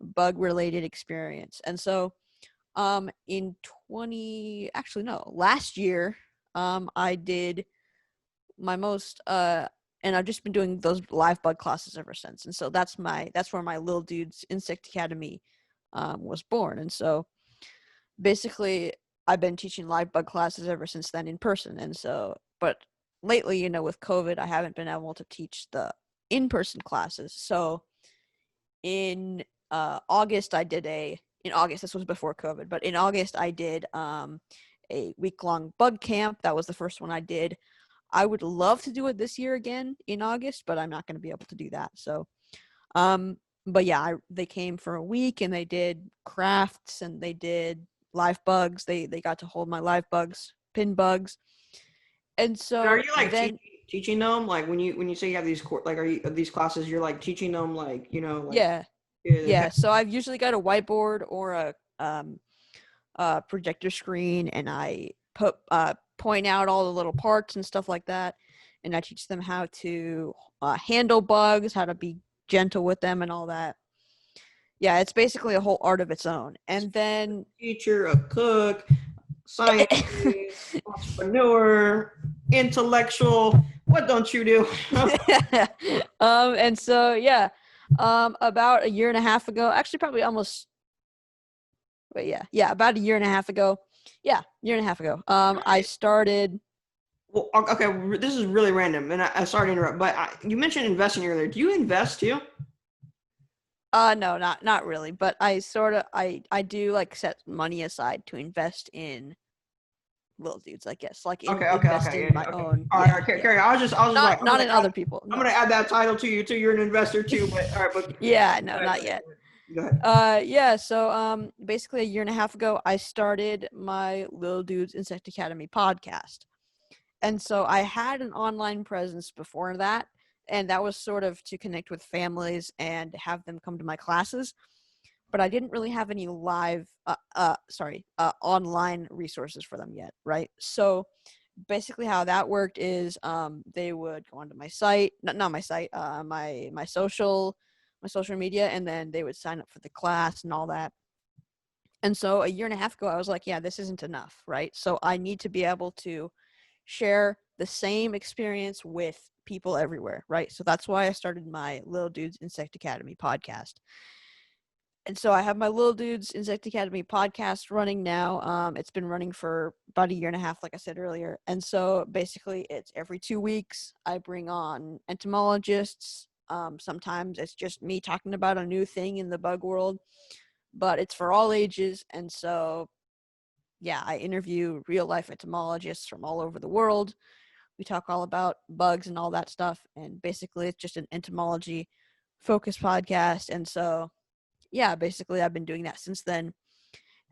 bug related experience. And so in 20 actually no last year, I did my most and I've just been doing those live bug classes ever since. And so that's where my Little Dudes Insect Academy was born. And so basically I've been teaching live bug classes ever since then in person. And so, but lately, with COVID, I haven't been able to teach the in-person classes. So in August, in August, this was before COVID, but in August, I did a week-long bug camp. That was the first one I did. I would love to do it this year again in August, but I'm not going to be able to do that. So, but yeah, they came for a week and they did crafts and they did live bugs. They got to hold my live bugs, pin bugs. And Are so you like then, teaching them like when you say you have these like are you these classes you're like teaching them like like yeah, yeah, yeah. So I've usually got a whiteboard or a projector screen, and I point out all the little parts and stuff like that, and I teach them how to handle bugs, how to be gentle with them, and all that. Yeah, it's basically a whole art of its own. And then teacher, a cook, scientist, entrepreneur, intellectual. What don't you do? and so yeah, about a year and a half ago, actually probably almost, but yeah, about a year and a half ago, yeah, year and a half ago, I started. Well, okay, this is really random, and I sorry to interrupt, but you mentioned investing earlier. Do you invest too? No, not really, but I sort of I do like set money aside to invest in little dudes, I guess, like Okay. invest in my Okay. own. All right. Okay. I was just like, Not in other people. No. I'm gonna add that title to you too. You're an investor too, but all right. But Yeah, no, not yet. Go ahead. Yeah. So basically a year and a half ago, I started my Little Dudes Insect Academy podcast. And so I had an online presence before that, and that was sort of to connect with families and have them come to my classes. But I didn't really have any live, online resources for them yet, right? So basically how that worked is they would go onto my site, not my site, my social media, and then they would sign up for the class and all that. And so a year and a half ago, I was like, yeah, this isn't enough, right? So I need to be able to share the same experience with people everywhere, right? So that's why I started my Little Dudes Insect Academy podcast. And so I have my Little Dudes Insect Academy podcast running now. It's been running for about a year and a half, like I said earlier. And so basically it's every 2 weeks. I bring on entomologists. Sometimes it's just me talking about a new thing in the bug world, but it's for all ages. And so, yeah, I interview real life entomologists from all over the world. We talk all about bugs and all that stuff. And basically it's just an entomology focused podcast. And so, yeah, basically I've been doing that since then.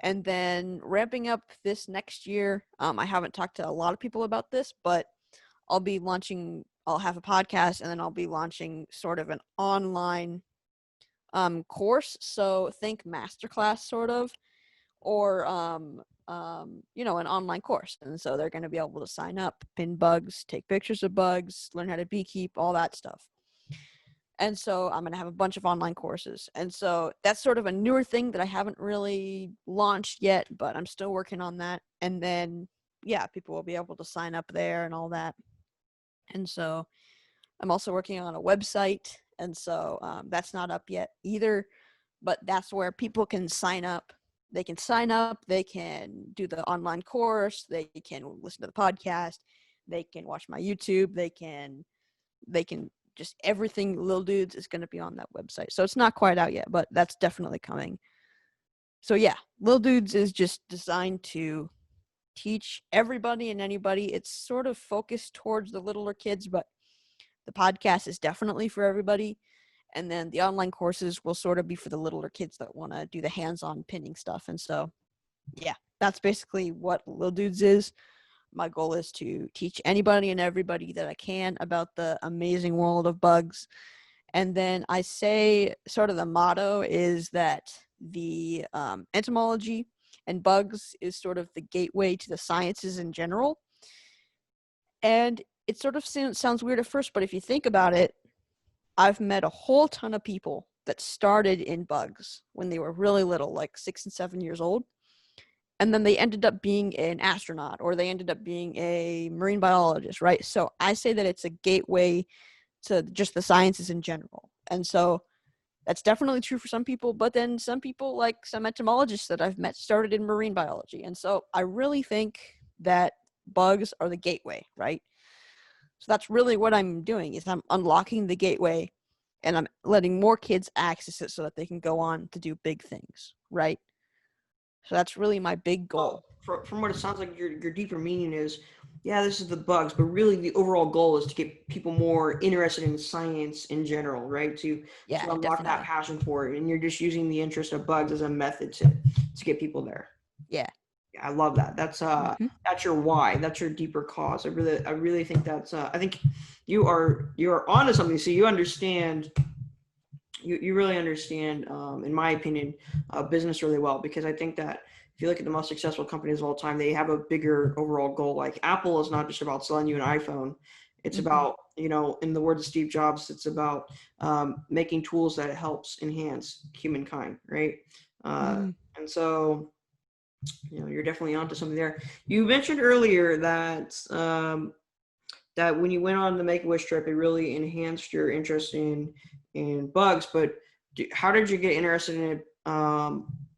And then ramping up this next year, I haven't talked to a lot of people about this, but I'll have a podcast, and then I'll be launching sort of an online course. So think masterclass sort of, or an online course. And so they're going to be able to sign up, pin bugs, take pictures of bugs, learn how to beekeep, all that stuff. And so I'm going to have a bunch of online courses. And so that's sort of a newer thing that I haven't really launched yet, but I'm still working on that. And then, yeah, people will be able to sign up there and all that. And so I'm also working on a website. And so that's not up yet either, but that's where people can sign up. They can sign up, they can do the online course, they can listen to the podcast, they can watch my YouTube, they can just everything Lil Dudes is going to be on that website. So it's not quite out yet, but that's definitely coming. So yeah, Lil Dudes is just designed to teach everybody and anybody. It's sort of focused towards the littler kids, but the podcast is definitely for everybody. And then the online courses will sort of be for the littler kids that want to do the hands-on pinning stuff. And so, yeah, that's basically what Lil Dudes is. My goal is to teach anybody and everybody that I can about the amazing world of bugs. And then I say sort of the motto is that the entomology and bugs is sort of the gateway to the sciences in general. And it sort of sounds weird at first, but if you think about it, I've met a whole ton of people that started in bugs when they were really little, like 6 and 7 years old. And then they ended up being an astronaut, or they ended up being a marine biologist, right? So I say that it's a gateway to just the sciences in general. And so that's definitely true for some people, but then some people, like some entomologists that I've met, started in marine biology. And so I really think that bugs are the gateway, right? So that's really what I'm doing, is I'm unlocking the gateway and I'm letting more kids access it so that they can go on to do big things, right? So that's really my big goal. From what it sounds like, your deeper meaning is, yeah, this is the bugs, but really the overall goal is to get people more interested in science in general, right? To unlock definitely that passion for it, and you're just using the interest of bugs as a method to get people there. Yeah. I love that. That's your why. That's your deeper cause. I really think that's I think you are onto something. So you understand. You really understand, in my opinion, business really well, because I think that if you look at the most successful companies of all time, they have a bigger overall goal. Like Apple is not just about selling you an iPhone. It's about, in the words of Steve Jobs, it's about making tools that helps enhance humankind, right? And so, you're definitely onto something there. You mentioned earlier that that when you went on the Make-A-Wish trip, it really enhanced your interest in bugs. But how did you get interested in it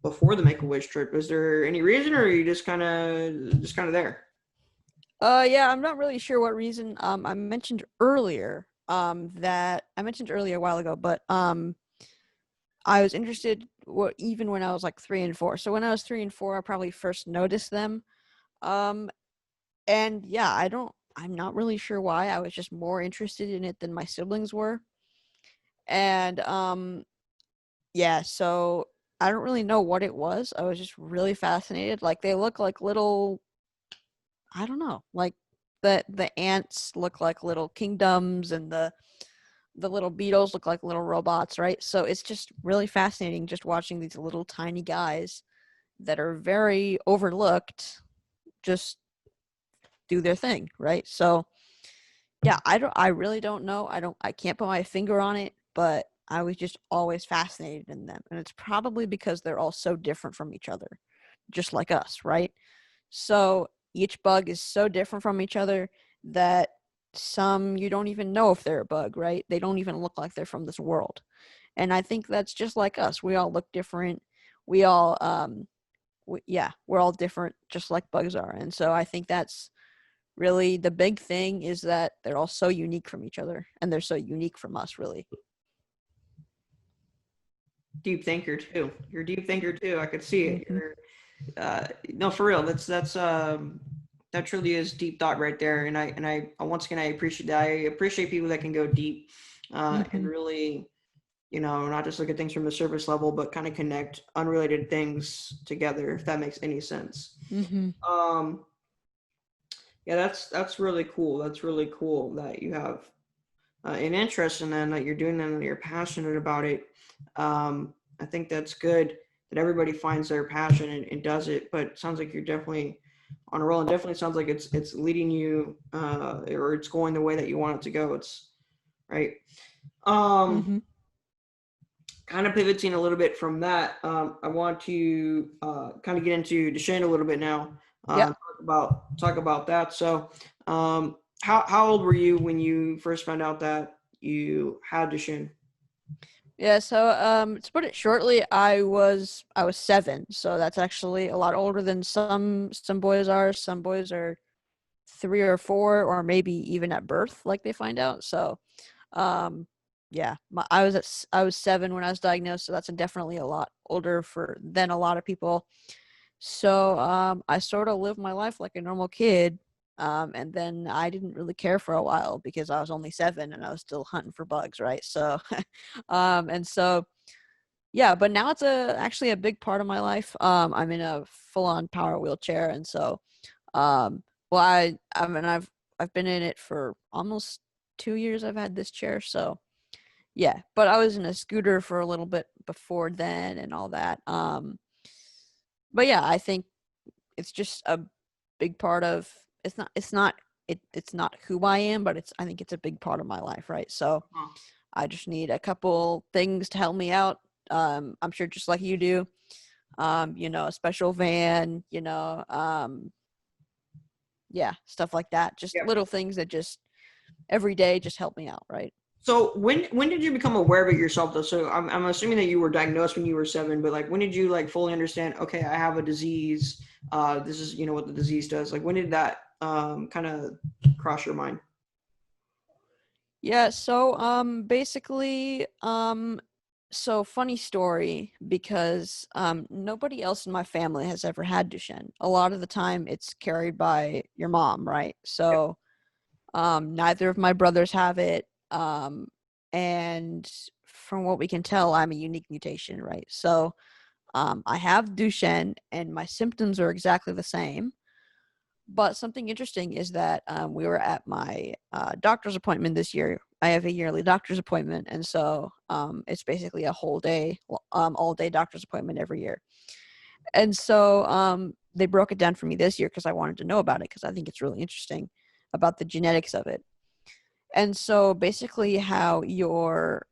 before the Make-A-Wish trip? Was there any reason, or are you just kind of there? Yeah, I'm not really sure what reason. I mentioned earlier a while ago, but I was interested even when I was like 3 and 4. So when I was 3 and 4, I probably first noticed them. And yeah, I'm not really sure why. I was just more interested in it than my siblings were. And yeah, so I don't really know what it was. I was just really fascinated. Like they look like little, I don't know, like the ants look like little kingdoms, and the little beetles look like little robots, right? So it's just really fascinating just watching these little tiny guys that are very overlooked just do their thing, right? So yeah, I really don't know. I can't put my finger on it, but I was just always fascinated in them. And it's probably because they're all so different from each other, just like us, right? So each bug is so different from each other that some you don't even know if they're a bug, right? They don't even look like they're from this world. And I think that's just like us. We all look different. We all we're all different just like bugs are. And so I think that's really the big thing, is that they're all so unique from each other, and they're so unique from us, really. Deep thinker too. You're a deep thinker too. I could see it. Mm-hmm. You're no, for real. That truly is deep thought right there. And I once again I appreciate that. I appreciate people that can go deep and Mm-hmm. really, not just look at things from the surface level, but kind of connect unrelated things together, if that makes any sense. Mm-hmm. Um, yeah, that's really cool. That's really cool that you have an interest in that, and that you're doing that, and that you're passionate about it. I think that's good that everybody finds their passion and does it. But it sounds like you're definitely on a roll, and definitely sounds like it's leading you, or it's going the way that you want it to go. It's right. Um, Mm-hmm. Kind of pivoting a little bit from that, I want to kind of get into Duchenne a little bit now. Yep. Talk about that. So, how old were you when you first found out that you had Duchenne? Yeah, so to put it shortly, I was 7, so that's actually a lot older than some boys are. Some boys are 3 or 4, or maybe even at birth, like they find out. So, um, yeah, I was 7 when I was diagnosed, so that's definitely a lot older for than a lot of people. So, I sort of lived my life like a normal kid. And then I didn't really care for a while because I was only 7 and I was still hunting for bugs, right? So, and so yeah, but now it's actually a big part of my life. I'm in a full-on power wheelchair, and so well, I mean I've been in it for almost 2 years. I've had this chair, so yeah. But I was in a scooter for a little bit before then and all that. But yeah, I think it's just a big part of it's not who I am, but I think it's a big part of my life, right? So Huh. I just need a couple things to help me out. I'm sure just like you do. A special van, yeah, stuff like that. Just Yeah. little things that just every day just help me out, right? So when did you become aware of it yourself though? So I'm assuming that you were diagnosed when you were 7, but like when did you like fully understand? Okay, I have a disease. This is what the disease does. Like when did that kind of cross your mind? Yeah, so basically so funny story, because nobody else in my family has ever had Duchenne. A lot of the time it's carried by your mom, right? So neither of my brothers have it. And from what we can tell, I'm a unique mutation, right? So I have Duchenne and my symptoms are exactly the same. But something interesting is that we were at my doctor's appointment this year. I have a yearly doctor's appointment, and so it's basically a whole day, all day doctor's appointment every year. And so they broke it down for me this year because I wanted to know about it, because I think it's really interesting about the genetics of it. And so basically how your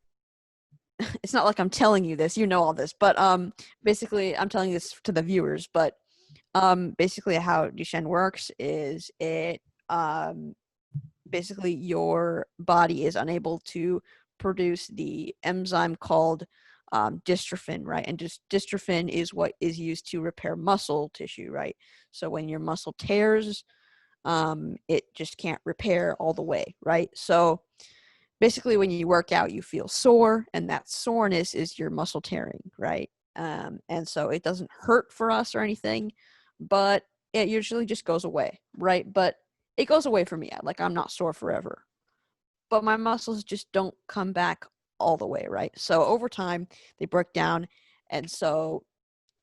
it's not like I'm telling you this, you know all this, but basically I'm telling this to the viewers, but basically how Duchenne works is it basically your body is unable to produce the enzyme called dystrophin, right? And just dystrophin is what is used to repair muscle tissue, right? So when your muscle tears, it just can't repair all the way, right? So basically when you work out, you feel sore, and that soreness is your muscle tearing, right? And so it doesn't hurt for us or anything, but it usually just goes away, right? But it goes away for me. Like, I'm not sore forever. But my muscles just don't come back all the way, right? So over time, they break down. And so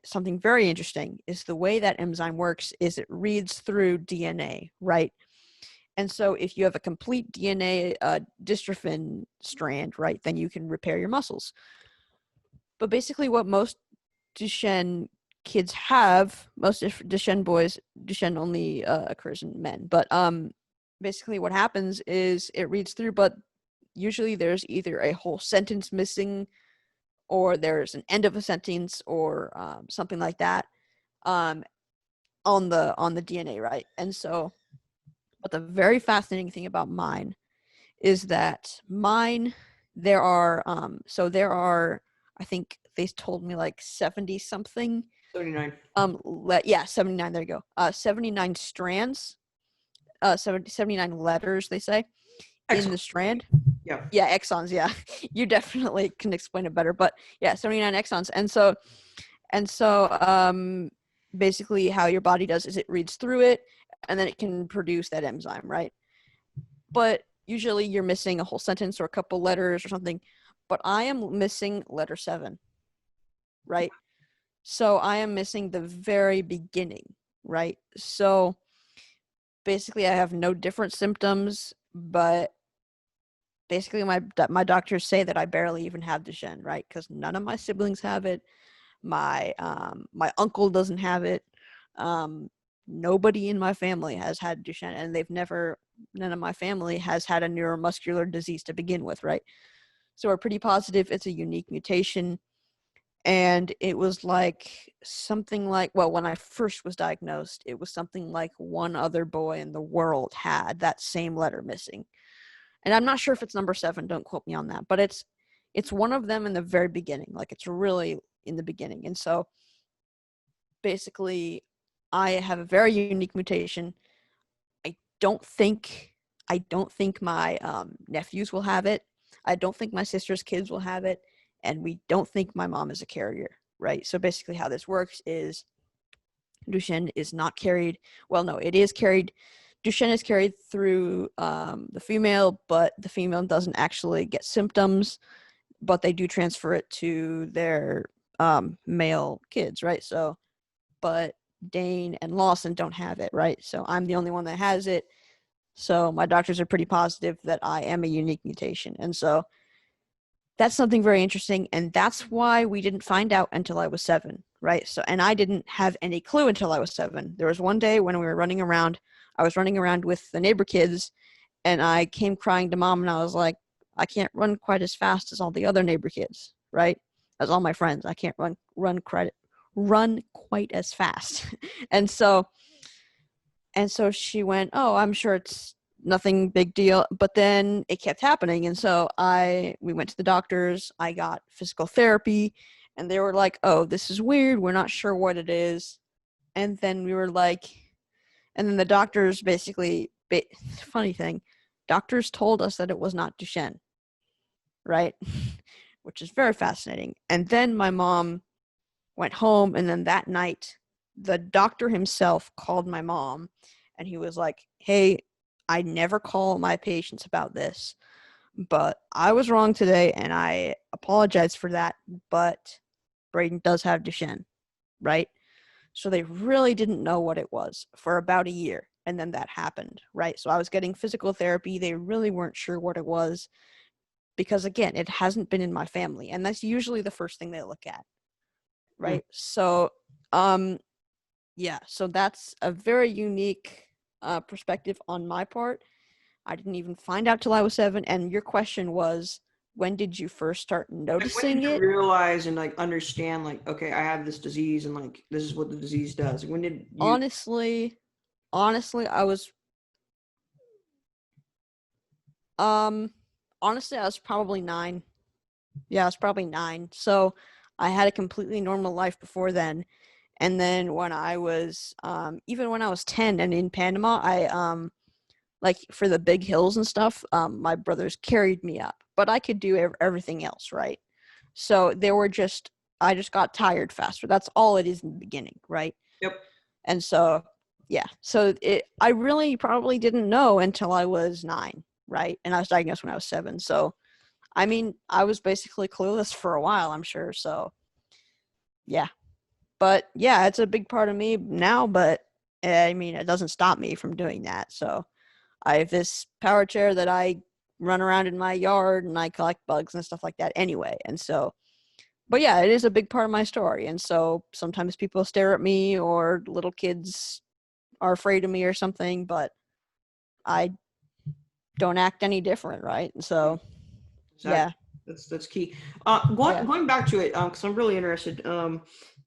something very interesting is the way that enzyme works is it reads through DNA, right? And so if you have a complete DNA dystrophin strand, right, then you can repair your muscles. But basically what most Duchenne kids have, most Duchenne boys, Duchenne only occurs in men, but basically what happens is it reads through, but usually there's either a whole sentence missing or there's an end of a sentence or something like that on the DNA, right? And so, but the very fascinating thing about mine is that mine, there are I think they told me like 70 something 79. 79, there you go. 79 strands, 79 letters, they say, in the strand. Yeah, exons, yeah. You definitely can explain it better, but yeah, 79 exons. And so basically how your body does is it reads through it and then it can produce that enzyme, right? But usually you're missing a whole sentence or a couple letters or something, but I am missing letter 7, right? So I am missing the very beginning, right? So basically I have no different symptoms, but basically my doctors say that I barely even have Duchenne, right? Because none of my siblings have it. My uncle doesn't have it. Nobody in my family has had Duchenne, and none of my family has had a neuromuscular disease to begin with, right? So we're pretty positive it's a unique mutation. And it was like something like, well, when I first was diagnosed, it was something like one other boy in the world had that same letter missing. And I'm not sure if it's number 7, don't quote me on that, but it's one of them in the very beginning. Like, it's really in the beginning. And so basically I have a very unique mutation. I don't think my nephews will have it. I don't think my sister's kids will have it, and we don't think my mom is a carrier, right? So basically how this works is Duchenne is not carried. Well, no, it is carried. Duchenne is carried through the female, but the female doesn't actually get symptoms, but they do transfer it to their male kids, right? So, but Dane and Lawson don't have it, right? So I'm the only one that has it. So my doctors are pretty positive that I am a unique mutation. And so that's something very interesting. And that's why we didn't find out until I was 7, right? So, and I didn't have any clue until I was 7. There was one day when we were running around, I was running around with the neighbor kids, and I came crying to mom, and I was like, I can't run quite as fast as all the other neighbor kids, right? As all my friends. I can't run quite as fast. and so she went, oh, I'm sure it's nothing big deal. But then it kept happening. And so we went to the doctors. I got physical therapy, and they were like, oh, this is weird. We're not sure what it is. And then we were like, and then the doctors basically, funny thing, doctors told us that it was not Duchenne, right? Which is very fascinating. And then my mom went home, and then that night, the doctor himself called my mom, and he was like, hey, I never call my patients about this, but I was wrong today, and I apologize for that, but Bradon does have Duchenne, right? So they really didn't know what it was for about a year, and then that happened, right? So I was getting physical therapy. They really weren't sure what it was because, again, it hasn't been in my family, and that's usually the first thing they look at, right? So yeah, so that's a very unique perspective on my part. I didn't even find out till I was 7. And your question was, when did you first start noticing when did it? you realize and like understand, like, okay, I have this disease, and like this is what the disease does? When did you? Honestly, I was honestly I was probably 9. Yeah, I was probably 9. So I had a completely normal life before then. And then when I was even when I was 10 and in Panama, I like for the big hills and stuff, my brothers carried me up, but I could do everything else, right? So I just got tired faster. That's all it is in the beginning, right? Yep. And so yeah. So I really probably didn't know until I was 9, right? And I was diagnosed when I was 7. So, I mean, I was basically clueless for a while, I'm sure. So, yeah. But yeah, it's a big part of me now, but I mean, it doesn't stop me from doing that. So, I have this power chair that I run around in my yard and I collect bugs and stuff like that anyway. And so, but yeah, it is a big part of my story. And so sometimes people stare at me or little kids are afraid of me or something, but I don't act any different, right? So, Exactly. yeah. That's key. Yeah. Going back to it, because I'm really interested,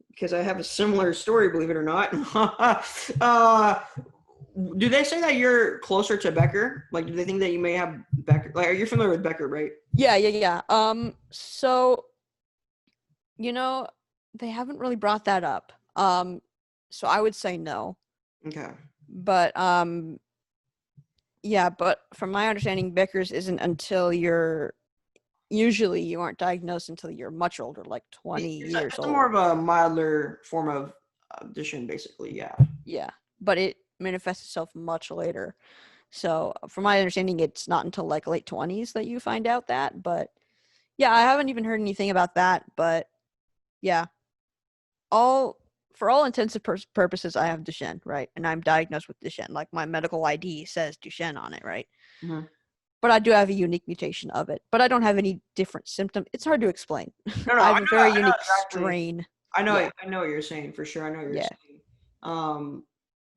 because I have a similar story, believe it or not. Do they say that you're closer to Becker? Like, do they think that you may have Becker? Like, are you familiar with Becker, right? Yeah. So, they haven't really brought that up. So I would say no. Okay. But yeah, but from my understanding, Becker's isn't until usually you aren't diagnosed until you're much older, like 20 years It's old. more of a milder form of Duchenne, basically. Yeah. Yeah, but it manifests itself much later. So, from my understanding, it's not until like late 20s that you find out that. But yeah, I haven't even heard anything about that. But yeah, all for all intents and purposes, I have Duchenne, right? And I'm diagnosed with Duchenne. Like my medical ID says Duchenne on it, right? Mm-hmm. But I do have a unique mutation of it. But I don't have any different symptoms. It's hard to explain. No, I have a very I know unique exactly. strain. Yeah, I know what you're saying for sure. I know what you're yeah. saying.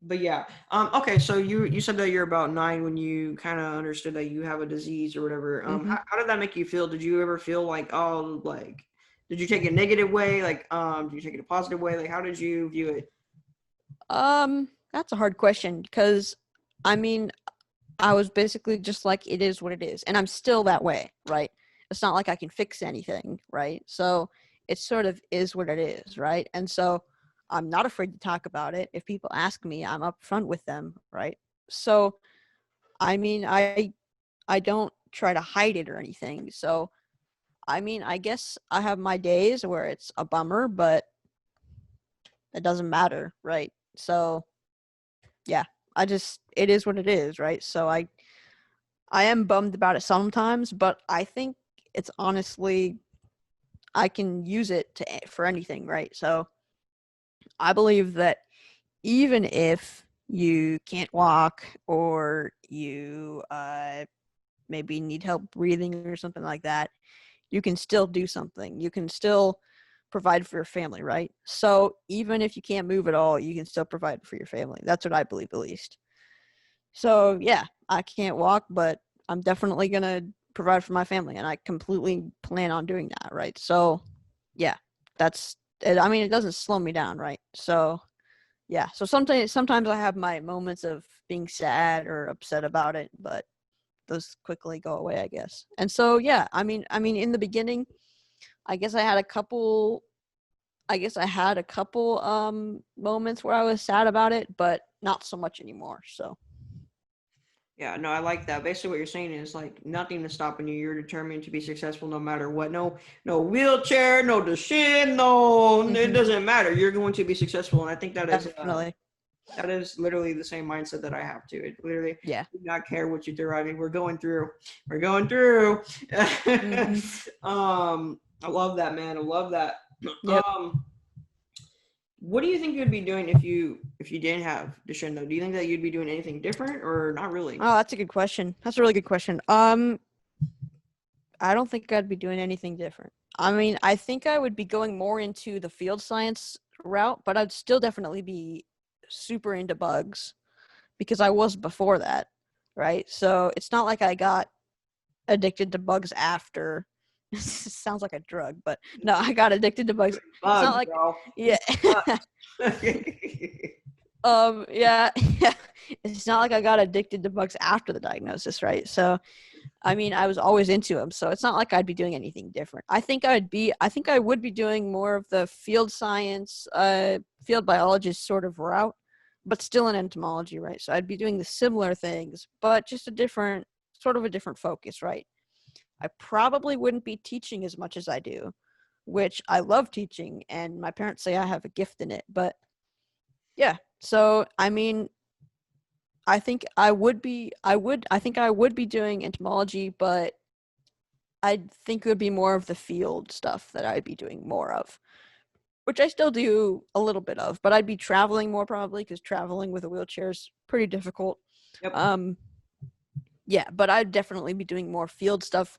But yeah. Okay. So you said that you're about 9 when you kind of understood that you have a disease or whatever. Mm-hmm. How did that make you feel? Did you ever feel like, oh, like, did you take it a negative way? Like, did you take it a positive way? Like, how did you view it? That's a hard question because, I mean, I was basically just like, it is what it is. And I'm still that way, right? It's not like I can fix anything, right? So it sort of is what it is, right? And so I'm not afraid to talk about it. If people ask me, I'm upfront with them, right? So, I mean, I don't try to hide it or anything. So, I mean, I guess I have my days where it's a bummer, but it doesn't matter, right? So, yeah, it is what it is, right? So I am bummed about it sometimes, but I think it's honestly I can use it for anything, right? So I believe that even if you can't walk or you maybe need help breathing or something like that, you can still do something. You can still provide for your family, right? So even if you can't move at all, you can still provide for your family. That's what I believe, at least. So yeah, I can't walk, but I'm definitely gonna provide for my family, and I completely plan on doing that, right? So yeah, that's it. I mean, it doesn't slow me down, right? So yeah, so sometimes I have my moments of being sad or upset about it, but those quickly go away, I guess. And so yeah, I mean, in the beginning, I guess I had a couple. I guess I had a couple moments where I was sad about it, but not so much anymore. So Yeah, no, I like that. Basically, what you're saying is like nothing is stopping you. You're determined to be successful no matter what. No wheelchair, no Duchenne, no, it mm-hmm, doesn't matter. You're going to be successful, and I think definitely, that is literally the same mindset that I have too. It literally yeah. do not care what you're deriving. We're going through. We're going through. Mm-hmm. I love that, man. I love that. Yep. What do you think you'd be doing if you didn't have Duchenne though? Do you think that you'd be doing anything different or not really? Oh, that's a good question. That's a really good question. I don't think I'd be doing anything different. I mean, I think I would be going more into the field science route, but I'd still definitely be super into bugs because I was before that, right? So it's not like I got addicted to bugs after. Sounds like a drug, but no, I got addicted to bugs. It's not Bugs, like, bro. yeah. Yeah, yeah. It's not like I got addicted to bugs after the diagnosis, right? So, I mean, I was always into them, so it's not like I'd be doing anything different. I think I would be doing more of the field science, field biologist sort of route, but still in entomology, right? So I'd be doing the similar things, but just sort of a different focus, right? I probably wouldn't be teaching as much as I do, which I love teaching, and my parents say I have a gift in it, but Yeah. So, I mean, I think I would be doing entomology, but I think it would be more of the field stuff that I'd be doing more of, which I still do a little bit of, but I'd be traveling more probably because traveling with a wheelchair is pretty difficult. Yep. Yeah, but I'd definitely be doing more field stuff.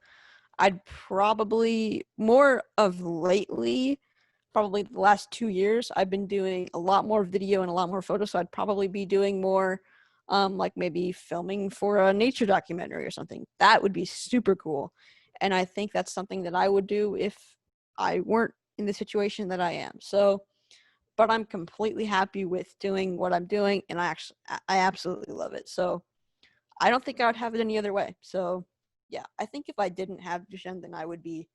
I'd probably more of lately, probably the last 2 years, I've been doing a lot more video and a lot more photos. So I'd probably be doing more, like maybe filming for a nature documentary or something. That would be super cool. And I think that's something that I would do if I weren't in the situation that I am. So, but I'm completely happy with doing what I'm doing, and I absolutely love it. So I don't think I would have it any other way. So yeah, I think if I didn't have Duchenne, then I would be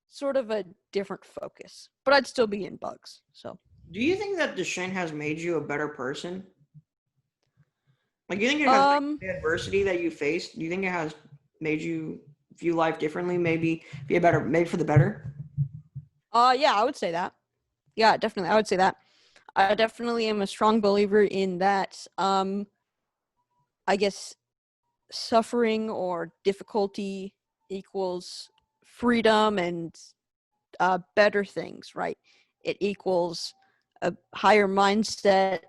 sort of a different focus, but I'd still be in bugs. So Do you think that Duchenne has made you a better person? Like, do you think it has, like, um the adversity that you faced? Do you think it has made you view life differently? Maybe be a better, made for the better? yeah, I would say that. Yeah, definitely. I would say that. I definitely am a strong believer in that. I guess suffering or difficulty equals freedom and better things, right? It equals a higher mindset,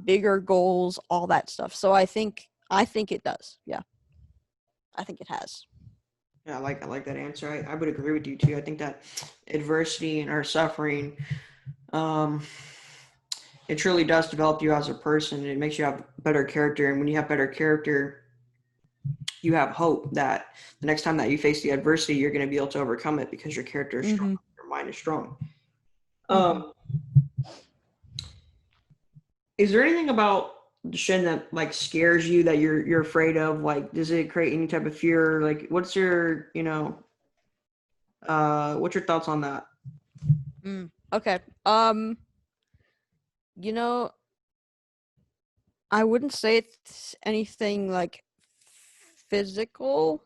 bigger goals, all that stuff. So I think it does. Yeah, I think it has. Yeah, I like that answer. I would agree with you too. I think that adversity and our suffering, um, it truly does develop you as a person. It makes you have better character, and when you have better character, you have hope that the next time that you face the adversity, you're going to be able to overcome it because your character is strong, Mm-hmm. your mind is strong. Mm-hmm. Um, is there anything about Shin that like scares you that you're afraid of? Like, does it create any type of fear? Like, what's your thoughts on that? Okay. You know, I wouldn't say it's anything like physical.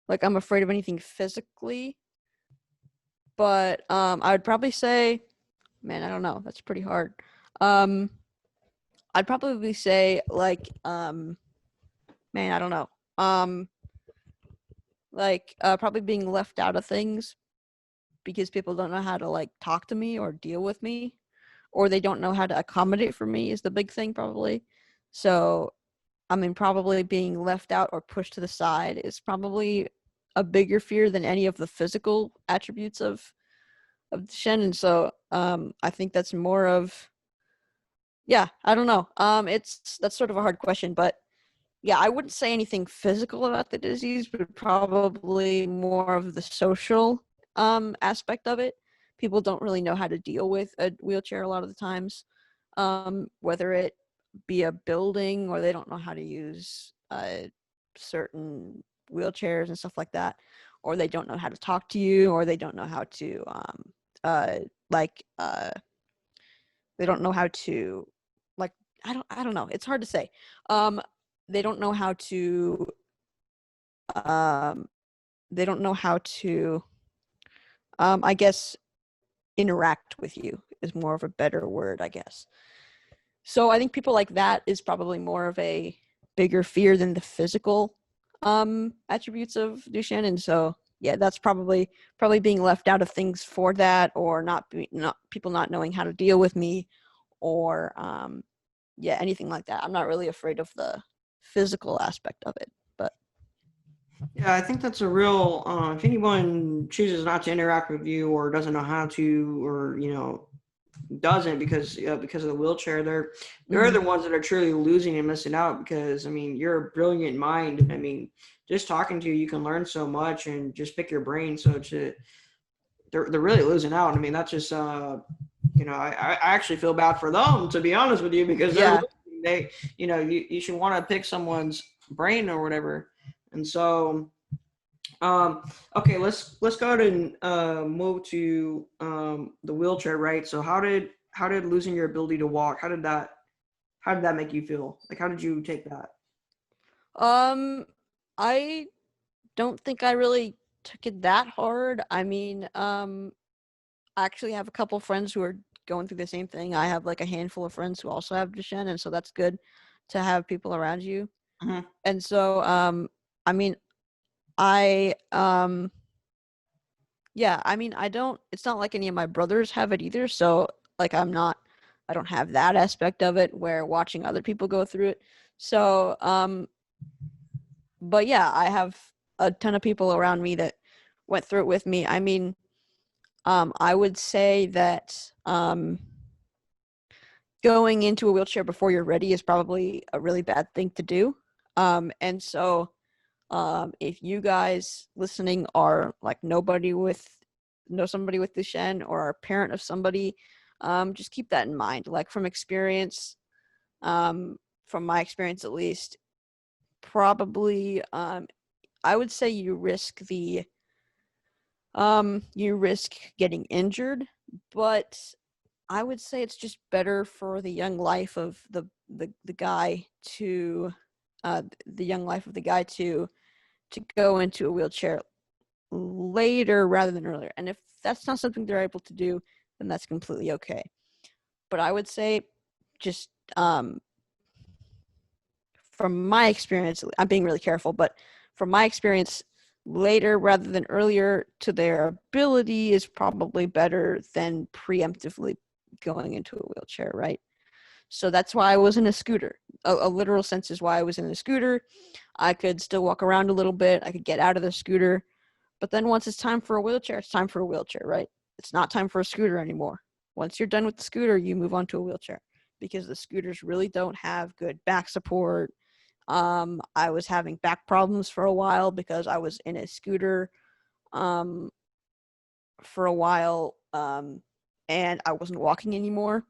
Like I'm afraid of anything physically, but I would probably say, man, I don't know. That's pretty hard. Um, I'd probably say like man, I don't know. Like probably being left out of things because people don't know how to like talk to me or deal with me, or they don't know how to accommodate for me is the big thing probably. So I mean, probably being left out or pushed to the side is probably a bigger fear than any of the physical attributes of Duchenne. And so I think that's more of, yeah, I don't know. That's sort of a hard question, but yeah, I wouldn't say anything physical about the disease, but probably more of the social aspect of it. People don't really know how to deal with a wheelchair a lot of the times, whether it be a building or they don't know how to use certain wheelchairs and stuff like that, or they don't know how to talk to you, or they don't know how to uh, like they don't know how to like I don't know. It's hard to say. Um, they don't know how to um, they don't know how to I guess interact with you is more of a better word, I guess. So I think people like that is probably more of a bigger fear than the physical attributes of Duchenne. And so yeah, that's probably being left out of things for that, or not people not knowing how to deal with me, or yeah, anything like that. I'm not really afraid of the physical aspect of it, but Yeah, I think that's a real. If anyone chooses not to interact with you or doesn't know how to, or doesn't because of the wheelchair, they're mm-hmm. the ones that are truly losing and missing out. Because I mean, you're a brilliant mind. I mean, just talking to you, you can learn so much and just pick your brain. So they're really losing out. I mean, that's just I actually feel bad for them, to be honest with you, because they're Yeah. losing. You should want to pick someone's brain or whatever. And so okay, let's go ahead and move to the wheelchair, right? So how did losing your ability to walk, how did that make you feel? Like, how did you take that? Um, I don't think I really took it that hard. I mean, I actually have a couple friends who are going through the same thing. I have like a handful of friends who also have Duchenne, and so that's good to have people around you. Mm-hmm. And so, I mean, I yeah, I mean, it's not like any of my brothers have it either, so like I don't have that aspect of it where watching other people go through it. So, but yeah, I have a ton of people around me that went through it with me. I mean, I would say that going into a wheelchair before you're ready is probably a really bad thing to do. And so if you guys listening are like know somebody with Duchenne or are a parent of somebody, just keep that in mind. Like from experience, from my experience at least, probably I would say you risk getting injured, but I would say it's just better for the young life of the guy to go into a wheelchair later rather than earlier. And if that's not something they're able to do, then that's completely okay. But I would say just from my experience, I'm being really careful, but from my experience, later rather than earlier to their ability is probably better than preemptively going into a wheelchair, right? So that's why I was in a scooter. A literal sense is why I was in a scooter. I could still walk around a little bit. I could get out of the scooter. But then once it's time for a wheelchair, it's time for a wheelchair, right? It's not time for a scooter anymore. Once you're done with the scooter, you move on to a wheelchair because the scooters really don't have good back support. I was having back problems for a while because I was in a scooter for a while and I wasn't walking anymore.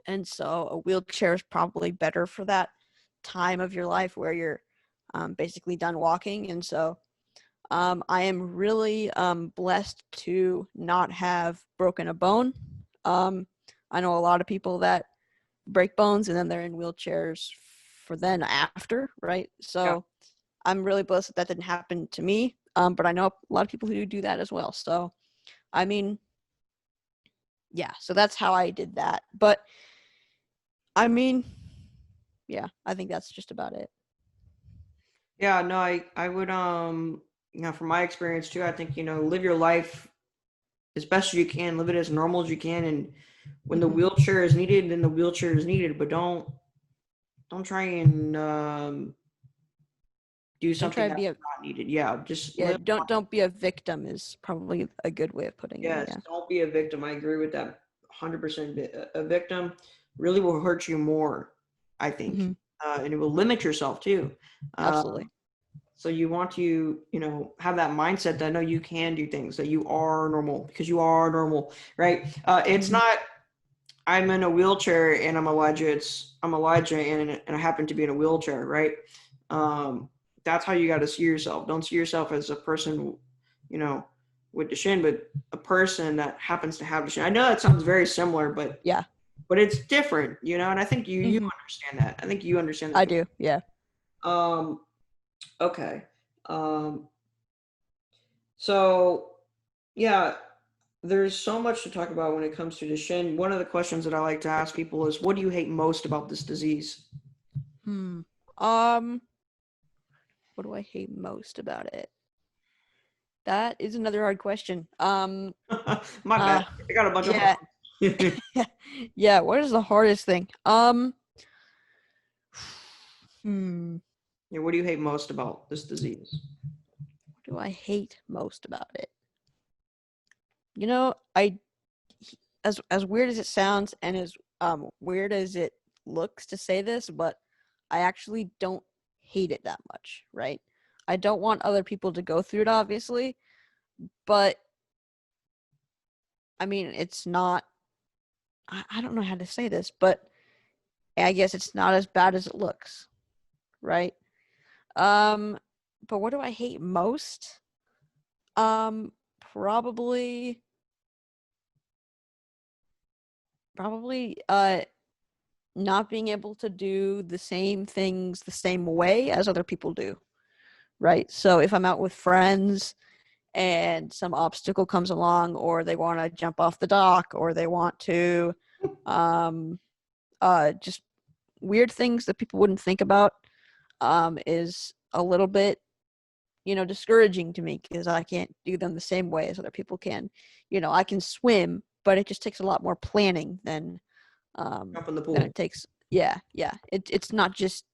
And so a wheelchair is probably better for that time of your life where you're basically done walking. And so I am really blessed to not have broken a bone. I know a lot of people that break bones and then they're in wheelchairs for then after, right? So yeah. I'm really blessed that didn't happen to me. But I know a lot of people who do that as well. So, I mean, yeah, so that's how I did that. But I mean, yeah, I think that's just about it. Yeah, no, I would from my experience too, I think, live your life as best as you can, live it as normal as you can, and when the wheelchair is needed, then the wheelchair is needed, but don't try and do something that's not needed. Yeah, just don't be a victim is probably a good way of putting it. Yes, don't be a victim. I agree with that 100%. A victim really will hurt you more, I think, and it will limit yourself too. Absolutely. So you want to, have that mindset that no, you can do things, that you are normal because you are normal, right? It's not, I'm in a wheelchair and I'm Elijah. I'm Elijah and I happen to be in a wheelchair, right? That's how you got to see yourself. Don't see yourself as a person, with Duchenne, but a person that happens to have Duchenne. I know that sounds very similar, but yeah, but it's different, and I think you understand that. I think you understand that. I do, yeah. Okay. So yeah, there's so much to talk about when it comes to Duchenne. One of the questions that I like to ask people is, what do you hate most about this disease? What do I hate most about it? That is another hard question. My bad. I got a bunch of hard yeah, what is the hardest thing? Yeah, what do you hate most about this disease? What do I hate most about it? As weird as it sounds and as weird as it looks to say this, but I actually don't hate it that much, right? I don't want other people to go through it, obviously, but I mean, it's not, I don't know how to say this, but I guess it's not as bad as it looks, right? But what do I hate most? Probably not being able to do the same things the same way as other people do, right? So if I'm out with friends and some obstacle comes along, or they want to jump off the dock, or they want to just weird things that people wouldn't think about, is a little bit, discouraging to me because I can't do them the same way as other people can. I can swim, but it just takes a lot more planning than Jump in the pool. than it takes. Yeah. It's not just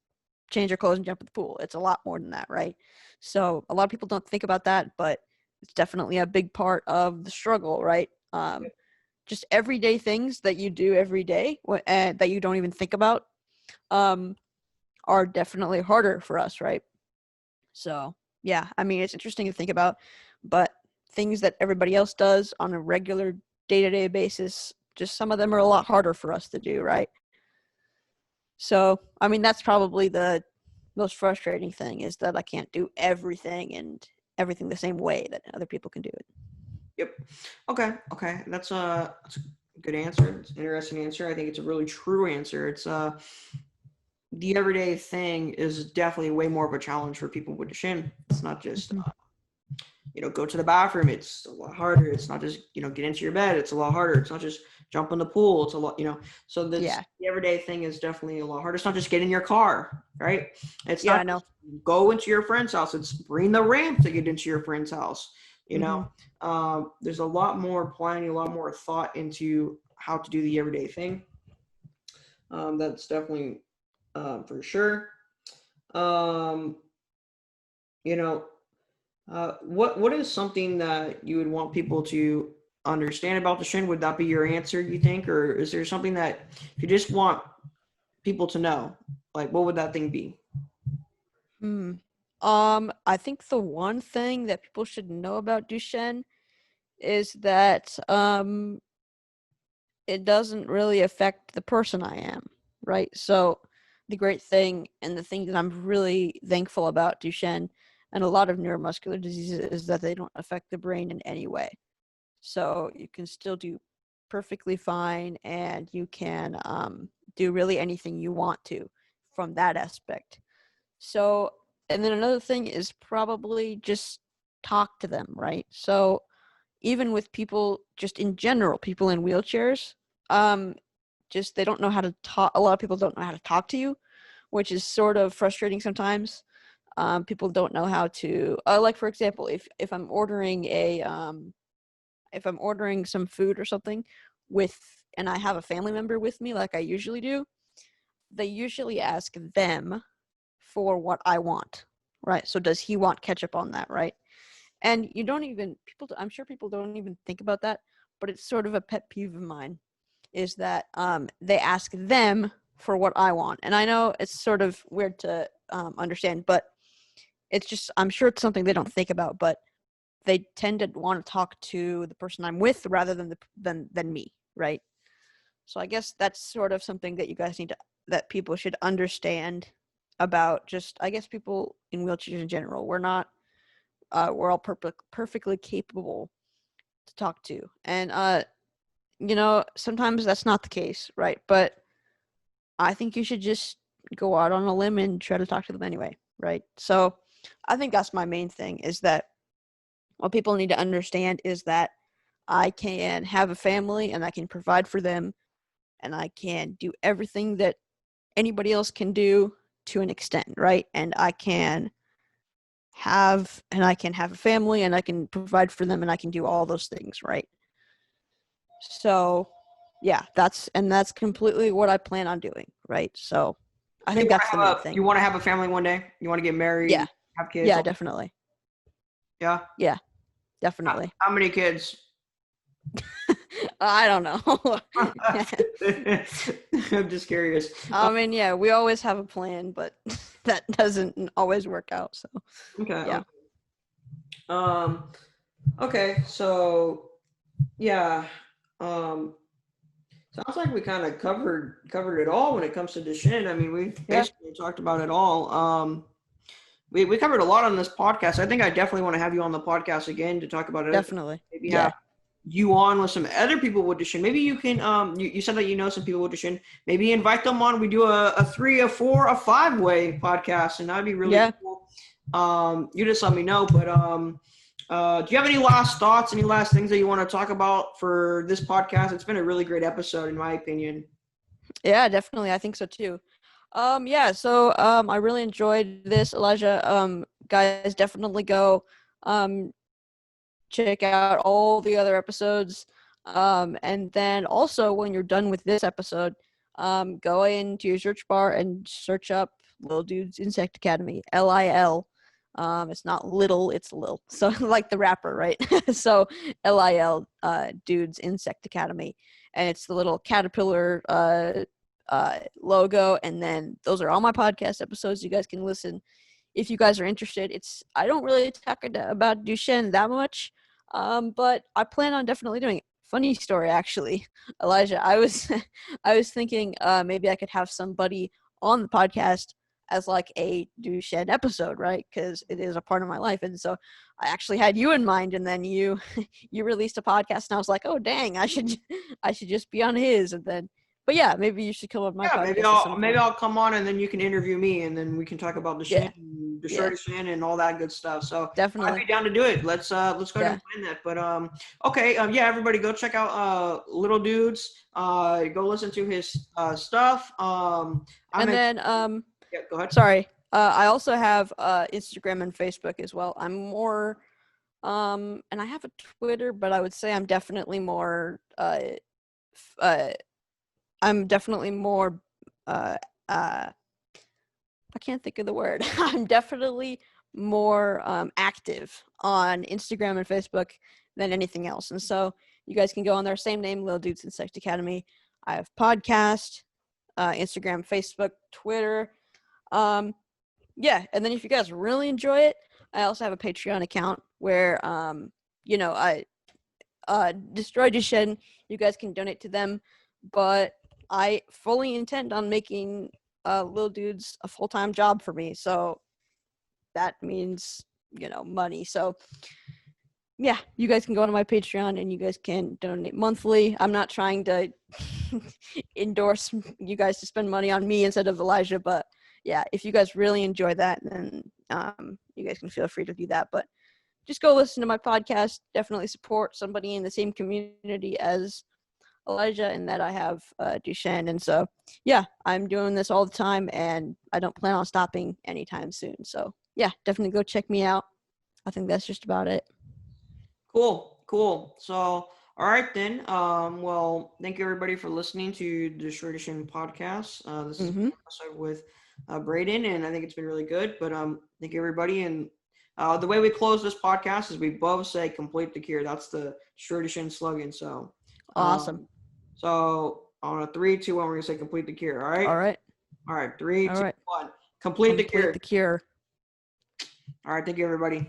change your clothes and jump in the pool. It's a lot more than that, right? So a lot of people don't think about that, but it's definitely a big part of the struggle, right? Just everyday things that you do every day that you don't even think about are definitely harder for us, right? So, yeah, I mean, it's interesting to think about, but things that everybody else does on a regular day-to-day basis, just some of them are a lot harder for us to do, right? So, I mean, that's probably the most frustrating thing, is that I can't do everything the same way that other people can do it. Yep. Okay. That's a good answer. It's an interesting answer. I think it's a really true answer. It's the everyday thing is definitely way more of a challenge for people with Duchenne. It's not just go to the bathroom. It's a lot harder. It's not just get into your bed. It's a lot harder. It's not just jump in the pool. It's a lot So the everyday thing is definitely a lot harder. It's not just get in your car, right? It's not just go into your friend's house. It's bring the ramp to get into your friend's house. There's a lot more planning, a lot more thought into how to do the everyday thing. That's definitely for sure. What is something that you would want people to understand about Duchenne? Would that be your answer, you think? Or is there something that you just want people to know? Like, what would that thing be? I think the one thing that people should know about Duchenne is that it doesn't really affect the person I am, right? So the great thing, and the thing that I'm really thankful about Duchenne and a lot of neuromuscular diseases, is that they don't affect the brain in any way. So you can still do perfectly fine, and you can do really anything you want to from that aspect. So, and then another thing is probably just talk to them, right? So even with people, just in general, people in wheelchairs, just they don't know how to talk. A lot of people don't know how to talk to you, which is sort of frustrating sometimes. People don't know how to, like, for example, if I'm ordering if I'm ordering some food or something and I have a family member with me, like I usually do, they usually ask them for what I want, right? So does he want ketchup on that, right? And I'm sure people don't even think about that, but it's sort of a pet peeve of mine, is that they ask them for what I want. And I know it's sort of weird to understand, but it's just, I'm sure it's something they don't think about, but they tend to want to talk to the person I'm with rather than me, right? So I guess that's sort of something that you guys that people should understand about, just, I guess, people in wheelchairs in general. We're all perfectly capable to talk to. And, sometimes that's not the case, right? But I think you should just go out on a limb and try to talk to them anyway, right? So I think that's my main thing, is that what people need to understand is that I can have a family and I can provide for them, and I can do everything that anybody else can do to an extent, right? And I can have a family and I can provide for them and I can do all those things, right? So yeah, that's completely what I plan on doing, right? So I think that's the main thing. You want to have a family one day? You want to get married? Yeah. Have kids? Yeah, definitely. Yeah? Yeah, definitely. How many kids? I don't know. I'm just curious. I mean, yeah, we always have a plan, but that doesn't always work out. So okay. Yeah. Okay. So yeah. Sounds like we kind of covered it all when it comes to Duchenne. I mean, we basically talked about it all. We covered a lot on this podcast. I think I definitely want to have you on the podcast again to talk about it. Definitely. Maybe have you on with some other people with Duchenne. Maybe you can, you said that you know some people with Duchenne. Maybe invite them on. We do a 3, a 4, a 5-way podcast, and that'd be really cool. You just let me know. But Do you have any last thoughts, any last things that you want to talk about for this podcast? It's been a really great episode, in my opinion. Yeah, definitely. I think so too. I really enjoyed this, Elijah. Guys, definitely go check out all the other episodes. And then also when you're done with this episode, go into your search bar and search up Lil Dude's Insect Academy, LIL. It's not little, it's Lil. So like the rapper, right? So LIL, Dude's Insect Academy. And it's the little caterpillar logo. And then those are all my podcast episodes. You guys can listen if you guys are interested. I don't really talk about Duchenne that much, but I plan on definitely doing it. Funny story, actually, Elijah. I was I was thinking maybe I could have somebody on the podcast as like a Duchenne episode, right? Because it is a part of my life, and so I actually had you in mind, and then you you released a podcast, and I was like, oh dang, I should just be on his, and then. But yeah, maybe you should come on my podcast. Maybe I'll come on and then you can interview me and then we can talk about Destroy Duchenne and all that good stuff. So definitely, I'd be down to do it. Let's go ahead and plan that. But okay, everybody go check out Little Dudes. Go listen to his stuff. go ahead. Sorry. I also have Instagram and Facebook as well. I'm more and I have a Twitter, but I would say I'm definitely more I can't think of the word. I'm definitely more active on Instagram and Facebook than anything else. And so you guys can go on there, same name, Lil Dudes Insect Academy. I have podcast, Instagram, Facebook, Twitter. And then if you guys really enjoy it, I also have a Patreon account where, I Destroy Duchenne. You guys can donate to them, but I fully intend on making Lil Dudes a full-time job for me. So that means, money. So yeah, you guys can go to my Patreon and you guys can donate monthly. I'm not trying to endorse you guys to spend money on me instead of Elijah, but yeah, if you guys really enjoy that, then you guys can feel free to do that. But just go listen to my podcast. Definitely support somebody in the same community as Elijah, and that I have Duchenne. And so, yeah, I'm doing this all the time, and I don't plan on stopping anytime soon. So, yeah, definitely go check me out. I think that's just about it. Cool. So, all right then. Well, thank you everybody for listening to the Destroy Duchenne podcast. This is an episode with Bradon, and I think it's been really good. But thank you everybody. And the way we close this podcast is we both say "complete the cure." That's the Destroy Duchenne slogan. So awesome. So on a 3, 2, 1, we're gonna say complete the cure. All right. All right. 3, 2, 1. Complete the cure. The cure. All right. Thank you, everybody.